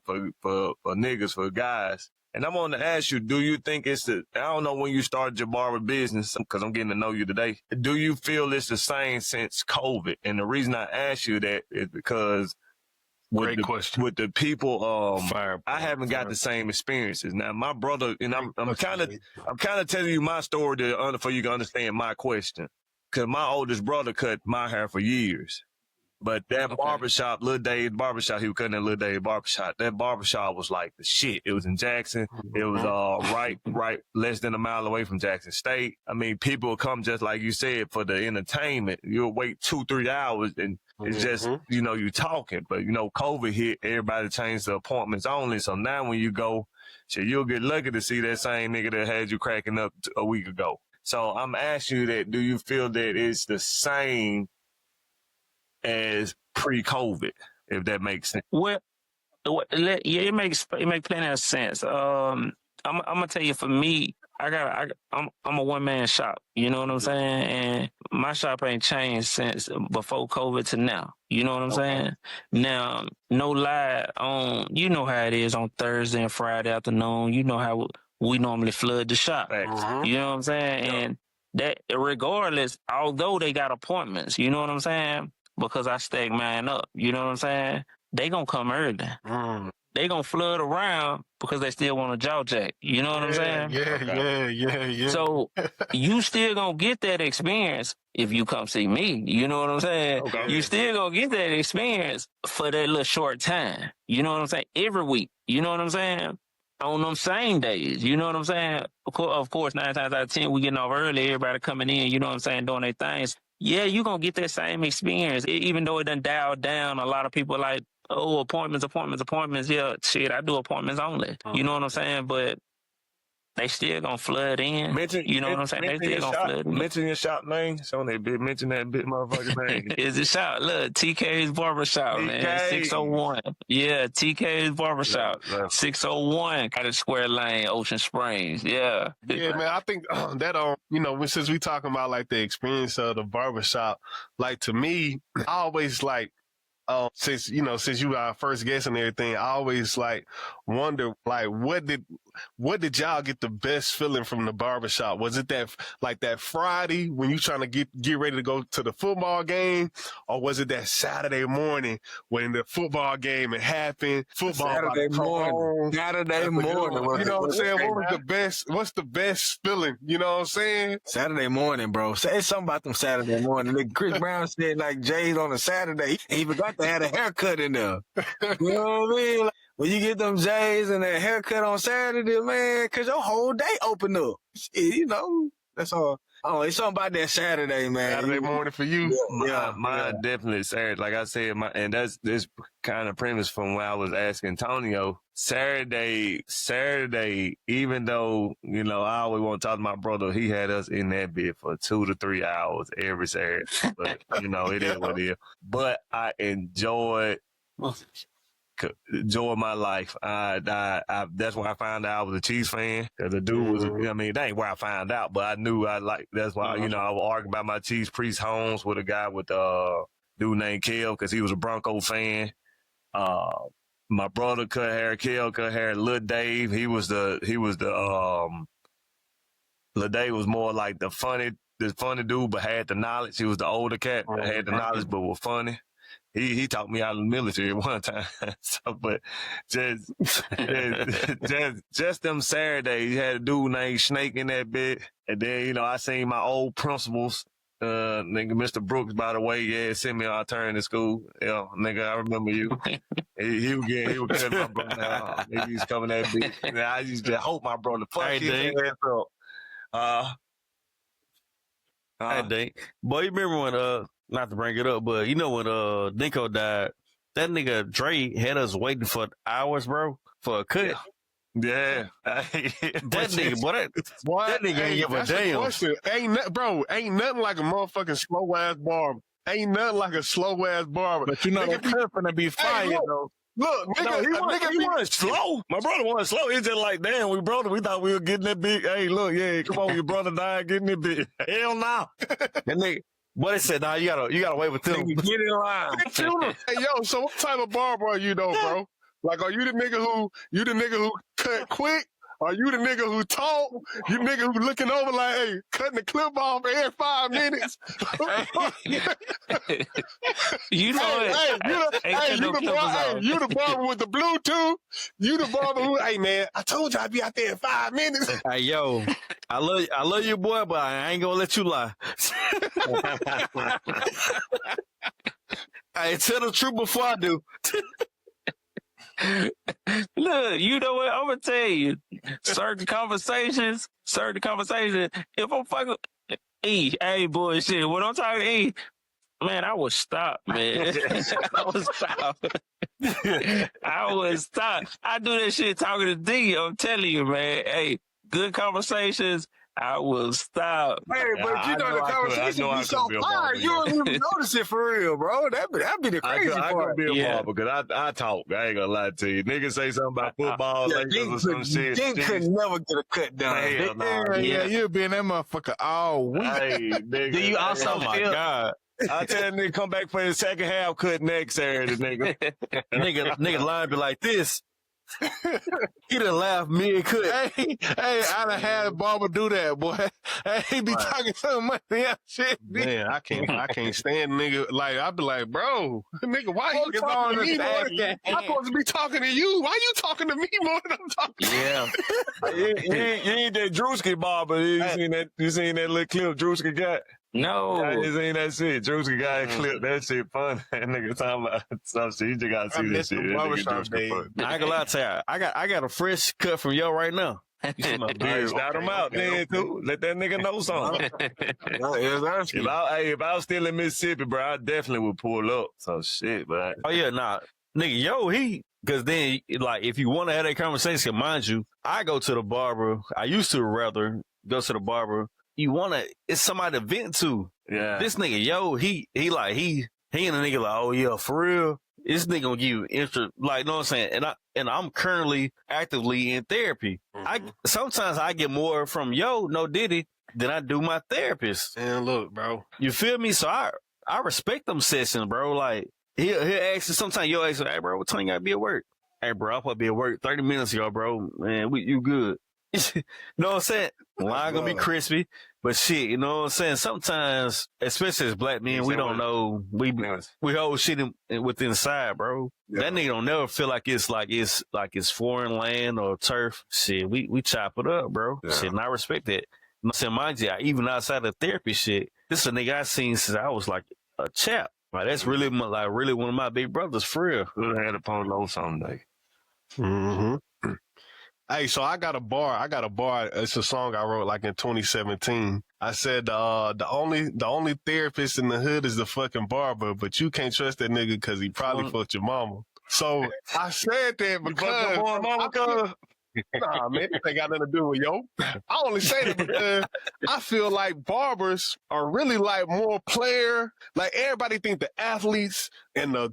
niggas, for guys. And I want to ask you, do you think I don't know when you started your barber business, because I'm getting to know you today. Do you feel it's the same since COVID? And the reason I ask you that is because with the people, I haven't got the same experiences. Now, my brother, and I'm kind of telling you my story for you to understand my question. Because my oldest brother cut my hair for years. But that barbershop, Lil Dave's barbershop, he was cutting that Lil Dave's barbershop. That barbershop was like the shit. It was in Jackson. It was right less than a mile away from Jackson State. I mean, people would come just like you said for the entertainment. You'll wait 2-3 hours and it's just, you know, you talking. But, you know, COVID hit, everybody changed the appointments only. So now when you go, shit, you'll get lucky to see that same nigga that had you cracking up a week ago. So I'm asking you that, do you feel that it's the same as pre-COVID, if that makes sense? Well, it makes plenty of sense. I'm gonna tell you, for me, I'm a one-man shop. You know what I'm saying? And my shop ain't changed since before COVID to now. You know what I'm saying? Now, no lie, you know how it is on Thursday and Friday afternoon. You know how we normally flood the shop. You know what I'm saying? And that, regardless, although they got appointments, you know what I'm saying? Because I stack mine up, you know what I'm saying? They gonna come early. They gonna flood around because they still want a jaw jack. You know what I'm saying? Yeah. So you still gonna get that experience if you come see me. You know what I'm saying? You still gonna get that experience for that little short time. You know what I'm saying? Every week. You know what I'm saying? On them same days. You know what I'm saying? Of course, 9 times out of 10, we getting off early. Everybody coming in, you know what I'm saying, doing their things. Yeah, you gonna get that same experience, even though it done dialed down. A lot of people like, oh, appointments. Yeah, shit, I do appointments only. You know what I'm saying? But they still gonna flood in. You know what I'm saying? They still gonna flood in. Mention your shop name. So they mention that bit motherfucking name. It's a shop. Look, TK's Barbershop, man. 601. Yeah, TK's Barbershop. 601 Cottage Square Lane, Ocean Springs. Yeah. Yeah, man. I think that, you know, since we talking about like the experience of the barbershop, like to me, I always like, since you were our first guest and everything, I always like wonder, like, what did what did y'all get the best feeling from the barbershop? Was it that Friday when you trying to get ready to go to the football game, or was it that Saturday morning when the football game had happened? Saturday morning. You know what I'm saying? What's the best feeling? You know what I'm saying? Saturday morning, bro. Say something about them Saturday morning. Like Chris Brown said, like Jay's on a Saturday. He forgot to add a haircut in there. You know what I mean? Like, when you get them J's and that haircut on Saturday, man, because your whole day open up. You know, that's all. Oh, it's something about that Saturday, man. Saturday morning for you. Mine definitely Saturday. Like I said, and that's this kind of premise from when I was asking Antonio. Saturday, even though, you know, I always want to talk to my brother, he had us in that bit for 2 to 3 hours every Saturday. But, you know, it is what it is. But I enjoy my life. That's why I found out I was a Chiefs fan. The dude was, I mean, that ain't where I found out, but I knew that's why, you know, I was arguing about my Chiefs, Priest Holmes, with a guy with dude named Kel, because he was a Bronco fan. My brother cut hair, Kel cut hair, Lil Dave, Lil Dave was more like the funny dude, but had the knowledge. He was the older cat that had the knowledge, but was funny. He taught me out of the military one time. So, but just them Saturdays, you had a dude named Snake in that bit. And then, you know, I seen my old principals, nigga, Mr. Brooks, by the way, sent me on turn to school. Yeah, nigga, I remember you. he was cutting my brother out. He was coming that bit. And I used to hope my brother fuck his ass up. Hey, Dink. Boy, you remember when, not to bring it up, but you know when 𝐀𝐿 died, that nigga Dre had us waiting for hours, bro, for a cut. Yeah. That nigga, that nigga ain't give a damn. Ain't nothing like a motherfucking slow ass barber. Ain't nothing like a slow ass barber. But you know that cut finna be fire, though. Look, nigga, he wasn't slow. My brother wasn't slow. He's just like, damn, we thought we were getting that big. Hey, look, yeah, come on, your brother died getting that big. Hell no. That nigga. But they said, nah, you gotta wait with them. Get in line. Hey, yo, so what type of barber are you though, bro? Like, are you the nigga who cut quick? Are you the nigga who talk? You nigga who looking over like, hey, cutting the clip off every 5 minutes? You know you the barber with the Bluetooth. You the barber who, hey man, I told you I'd be out there in 5 minutes. Hey yo, I love you, boy, but I ain't gonna let you lie. Hey, tell the truth before I do. Look, you know what? I'm gonna tell you. Certain conversations. If I'm fucking E, hey bullshit. When I'm talking E, man, I would stop, man. I would stop. I do that shit talking to D. I'm telling you, man. Hey, good conversations. I will stop. Hey, but you know the conversation be so fire, you don't even notice it for real, bro. That'd be the crazy part. I could be a barber because I talk. I ain't gonna lie to you. Niggas say something about football, or some shit. Dink could never get a cut done. Hell no. Yeah, you'll be in that motherfucker all week. Hey, nigga. Do you also Oh my feel? God. I tell that nigga come back for his second half cut next Saturday, nigga. nigga line be like this. He done laughed mid-cut. Hey, I done had a barber do that, boy. Hey, he be talking so much shit. Man, I can't stand nigga. Like, I be like, bro, nigga, why you talking to me more than I'm supposed to be talking to you? Why you talking to me more than I'm talking to you? Yeah. You ain't that Drewski barber. You seen that little clip Drewski got? No. I just seen that shit. Drewski got a clip. That shit fun. That nigga talking about some shit. You just gotta see that shit. Barbershop day. I ain't gonna lie to you. I got a fresh cut from yo right now. You see my beard. Shout him out then too. Let that nigga know something. If I was still in Mississippi, bro, I definitely would pull up. So shit, but Oh yeah, nah. Nigga, yo, cause then, like, if you want to have that conversation, mind you, I go to the barber. I used to rather go to the barber. It's somebody to vent to. yeah. This nigga, yo, he and the nigga like, oh yeah, for real. This nigga gonna give you interest, like, know what I'm saying? And I'm currently actively in therapy. Sometimes I get more from yo, no Diddy, than I do my therapist. And look, bro. You feel me? So I respect them sessions, bro. Like, he'll ask you, sometimes you'll ask, hey bro, what time you gotta be at work? hey, bro, I'm supposed to be at work 30 minutes ago, bro. Man, you good. You know what I'm saying? Line gonna be crispy, but shit, you know what I'm saying? Sometimes, especially as black men, we don't know. We hold shit within inside, bro. Yeah. That nigga don't never feel like it's foreign land or turf. Shit, we chop it up, bro. Yeah. Shit, and I respect that. You know what I'm saying? Mind you, even outside of therapy shit, this is a nigga I seen since I was like a chap. Like, that's really one of my big brothers, for real. Could have had a polo someday. Mm-hmm. Hey, so I got a bar. It's a song I wrote like in 2017. I said the only therapist in the hood is the fucking barber, but you can't trust that nigga because he probably fucked your mama. So I said that because nah, man, this ain't got nothing to do with yo. I only say that because I feel like barbers are really like more player. Like, everybody think the athletes and the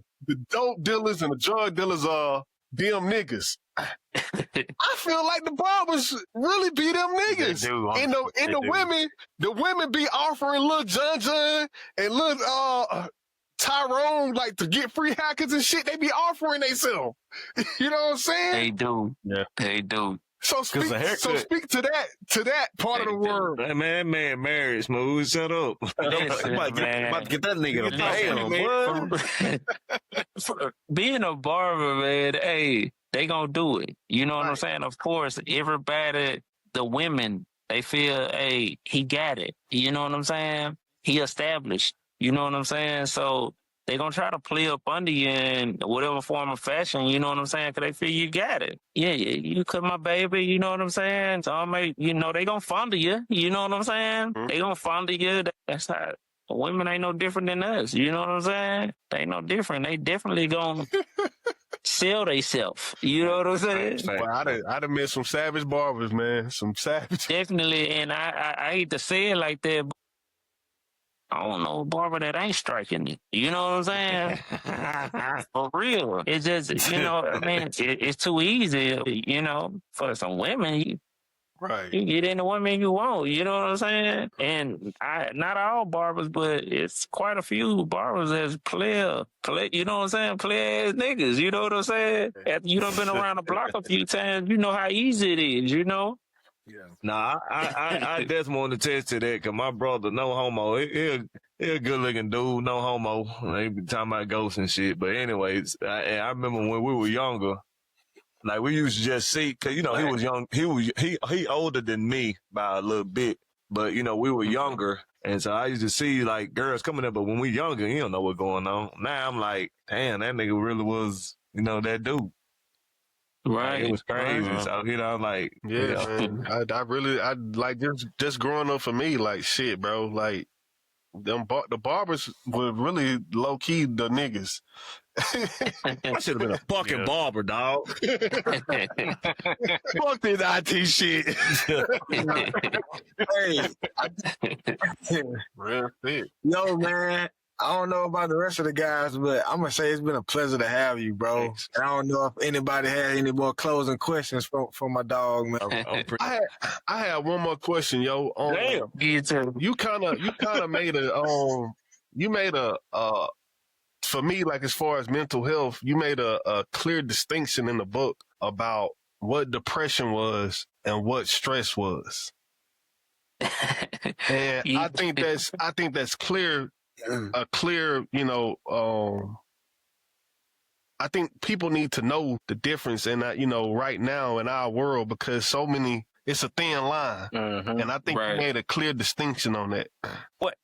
dope dealers and the drug dealers are them niggas. I feel like the barbers really be them niggas. And the women be offering Lil John and Lil Tyrone like to get free hackers and shit. They be offering themselves. You know what I'm saying? They do. Yeah. They do. So speak to that part of the world. Man, married, Smooth. Shut up. Listen, about to get that nigga to pay him. Being a barber, man, hey, they gonna do it. You know what I'm saying? Of course, everybody, the women, they feel, hey, he got it. You know what I'm saying? He established. You know what I'm saying? So they gonna try to play up under you in whatever form of fashion, you know what I'm saying? Because they feel you got it. Yeah, you cut my baby, you know what I'm saying? So they gonna fondle you, you know what I'm saying? Mm-hmm. They gonna fondle you. That's how women ain't no different than us, you know what I'm saying? They ain't no different. They definitely gonna sell themselves, you know what I'm saying? Well, I'd have met some savage barbers, man. Some savage. Definitely, and I hate to say it like that, but I don't know a barber that ain't striking you. You know what I'm saying? For real. It's just, I mean, it's too easy, for some women. Right. You get any woman you want, you know what I'm saying? And not all barbers, but it's quite a few barbers that's play, you know what I'm saying? Play ass niggas, you know what I'm saying? After you done been around the block a few times, you know how easy it is, you know? Yeah. Nah, I just want to test to that because my brother, no homo, he a good looking dude, no homo. They be talking about ghosts and shit. But anyways, I remember when we were younger, like we used to just see, cause he was young, he older than me by a little bit, but we were younger, and so I used to see like girls coming up. But when we younger, you don't know what's going on. Now I'm like, damn, that nigga really was, that dude. Right. Like, it was crazy. So, like, man. I like just growing up for me, like, shit, bro. Like, the barbers were really low key the niggas. I should have been a fucking barber, dog. Fuck this IT shit. Hey, real shit. Yo, man. I don't know about the rest of the guys, but I'm going to say it's been a pleasure to have you, bro. Thanks. And I don't know if anybody had any more closing questions for my dog, man. I had one more question, yo. Damn. You kind of made for me, like as far as mental health, you made a clear distinction in the book about what depression was and what stress was. And I think that's clear. A clear, I think people need to know the difference in that, right now in our world, because it's a thin line. Mm-hmm. And I think you made a clear distinction on that. What?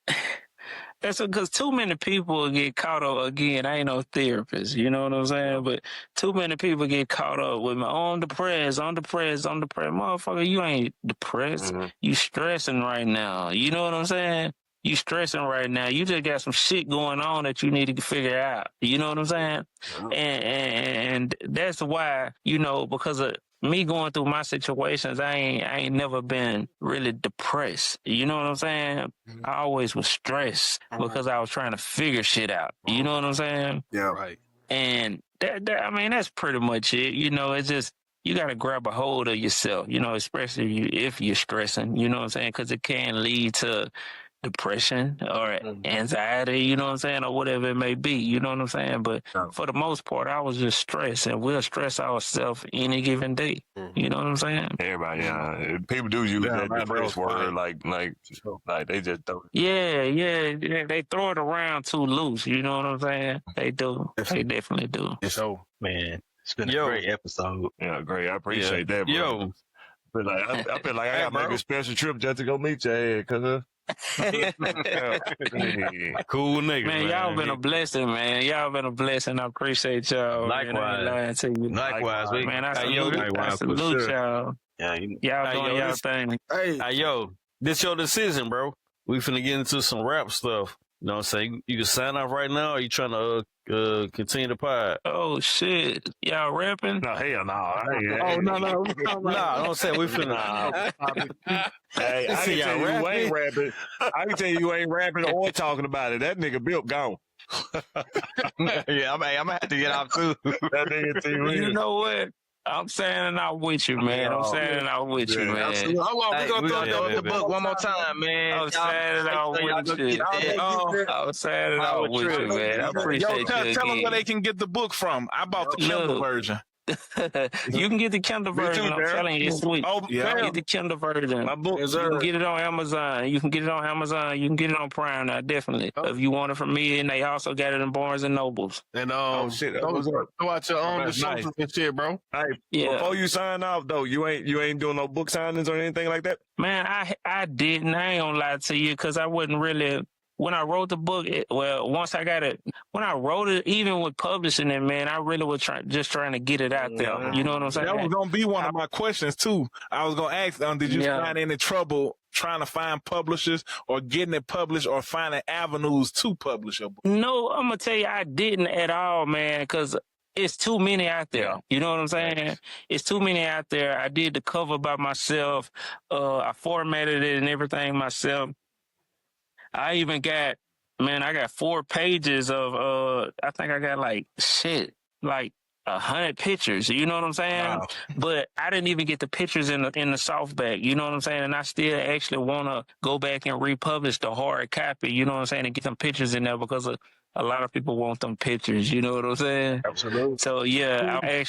That's because too many people get caught up. Again, I ain't no therapist, you know what I'm saying? But too many people get caught up with I'm depressed. Motherfucker, you ain't depressed. Mm-hmm. You stressing right now. You know what I'm saying? You stressing right now. You just got some shit going on that you need to figure out. You know what I'm saying? And that's why, because of me going through my situations, I ain't never been really depressed. You know what I'm saying? I always was stressed because I was trying to figure shit out. You know what I'm saying? Yeah, right. And that's pretty much it. It's just, you got to grab a hold of yourself, especially if you're stressing, you know what I'm saying? Because it can lead to depression or anxiety, you know what I'm saying, or whatever it may be, you know what I'm saying? But for the most part, I was just stressed, and we'll stress ourselves any given day. You know what I'm saying? Everybody, people do use that depressed word like they just throw it. Yeah, they throw it around too loose, you know what I'm saying? They do. They definitely do. So, man, it's been a great episode. Yeah, great. I appreciate that, bro. I feel like I gotta make a special trip just to go meet your ass, cuz. Cool nigga, man. Y'all been a blessing, man. Y'all been a blessing. I appreciate y'all. Likewise. Likewise, man. I salute y'all. Yeah, y'all doing y'all thing. Hey, yo, this your decision, bro. We finna get into some rap stuff. You know what I'm saying? You can sign off right now, or you trying to continue the pod? Oh, shit. Y'all rapping? No, hell no. Oh, no. Nah, don't say we finna. Hey, I can tell you ain't rapping. I can tell you ain't rapping or talking about it. That nigga built gone. Yeah, I'm gonna have to get off too. That nigga too. You know what? I'm saying out with you, man. I'm saying out with you, man. Absolutely. Hold on, we're gonna throw the book one more time, man. I'm saying out with you. I'm saying out with you, man. I appreciate you. Tell them where they can get the book from. I bought the Kindle version. You can get the Kindle version. I'm telling you, it's sweet. Oh, yeah. Get the Kindle version. My book. You can get it on Amazon. You can get it on Amazon. You can get it on Prime now, definitely. If you want it from me, and they also got it in Barnes and Nobles. And shit, go out your own socials and shit, bro. Hey, before you sign off though, you ain't doing no book signings or anything like that. Man, I didn't. I ain't gonna lie to you, because I wasn't really. When I wrote the book, once I got it, when I wrote it, even with publishing it, man, I really was just trying to get it out there. You know what I'm saying? That was going to be one of my questions, too. I was going to ask, did you find any trouble trying to find publishers or getting it published or finding avenues to publish your book? No, I'm going to tell you, I didn't at all, man, because it's too many out there. You know what I'm saying? It's too many out there. I did the cover by myself. I formatted it and everything myself. I even got, I got 4 pages of, I think I got like 100 pictures. You know what I'm saying? Wow. But I didn't even get the pictures in the softback. You know what I'm saying? And I still actually want to go back and republish the hard copy. You know what I'm saying? And get some pictures in there, because a lot of people want them pictures. You know what I'm saying? Absolutely. So yeah, I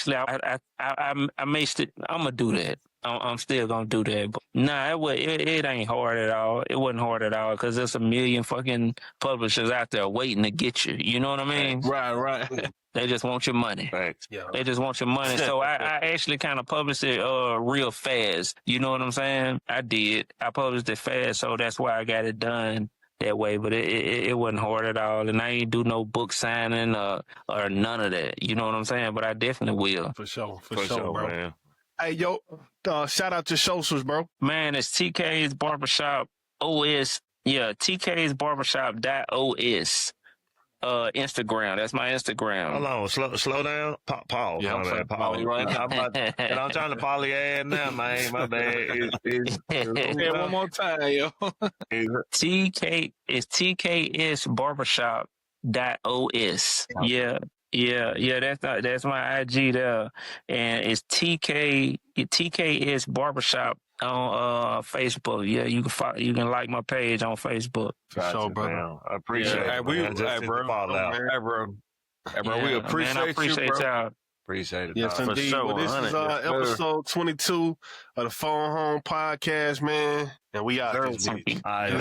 made it. I'm gonna do that. I'm still gonna do that. But nah, it ain't hard at all. It wasn't hard at all, because there's a million fucking publishers out there waiting to get you. You know what I mean? Right. They just want your money. Thanks. They just want your money. So I actually kind of published it real fast. You know what I'm saying? I did. I published it fast, so that's why I got it done that way. But it wasn't hard at all, and I ain't do no book signing or none of that. You know what I'm saying? But I definitely will. For sure, bro. Man. Hey, yo, shout out to socials, bro. Man, it's TK's Barbershop OS. Yeah, TK's Barbershop.os. Instagram. That's my Instagram. Hold on, slow down. Pause. Yeah, pause. Right. I'm trying to poly ad now, man. My bad. One more time, yo. TK is TKS Barbershop.os. Yeah. That's my IG there, and it's TKS Barbershop on Facebook. Yeah, you can like my page on Facebook. So, bro, I appreciate it. Hey, bro, we appreciate you, y'all. Appreciate it. Yes, indeed. Sure, well, this is episode 22 of the Phone Home Podcast, man, and we out this bitch. All right,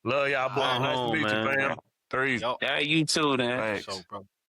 love y'all, boy. Nice to meet you, fam. 3. Yeah, you too, then. Thanks. So, bro.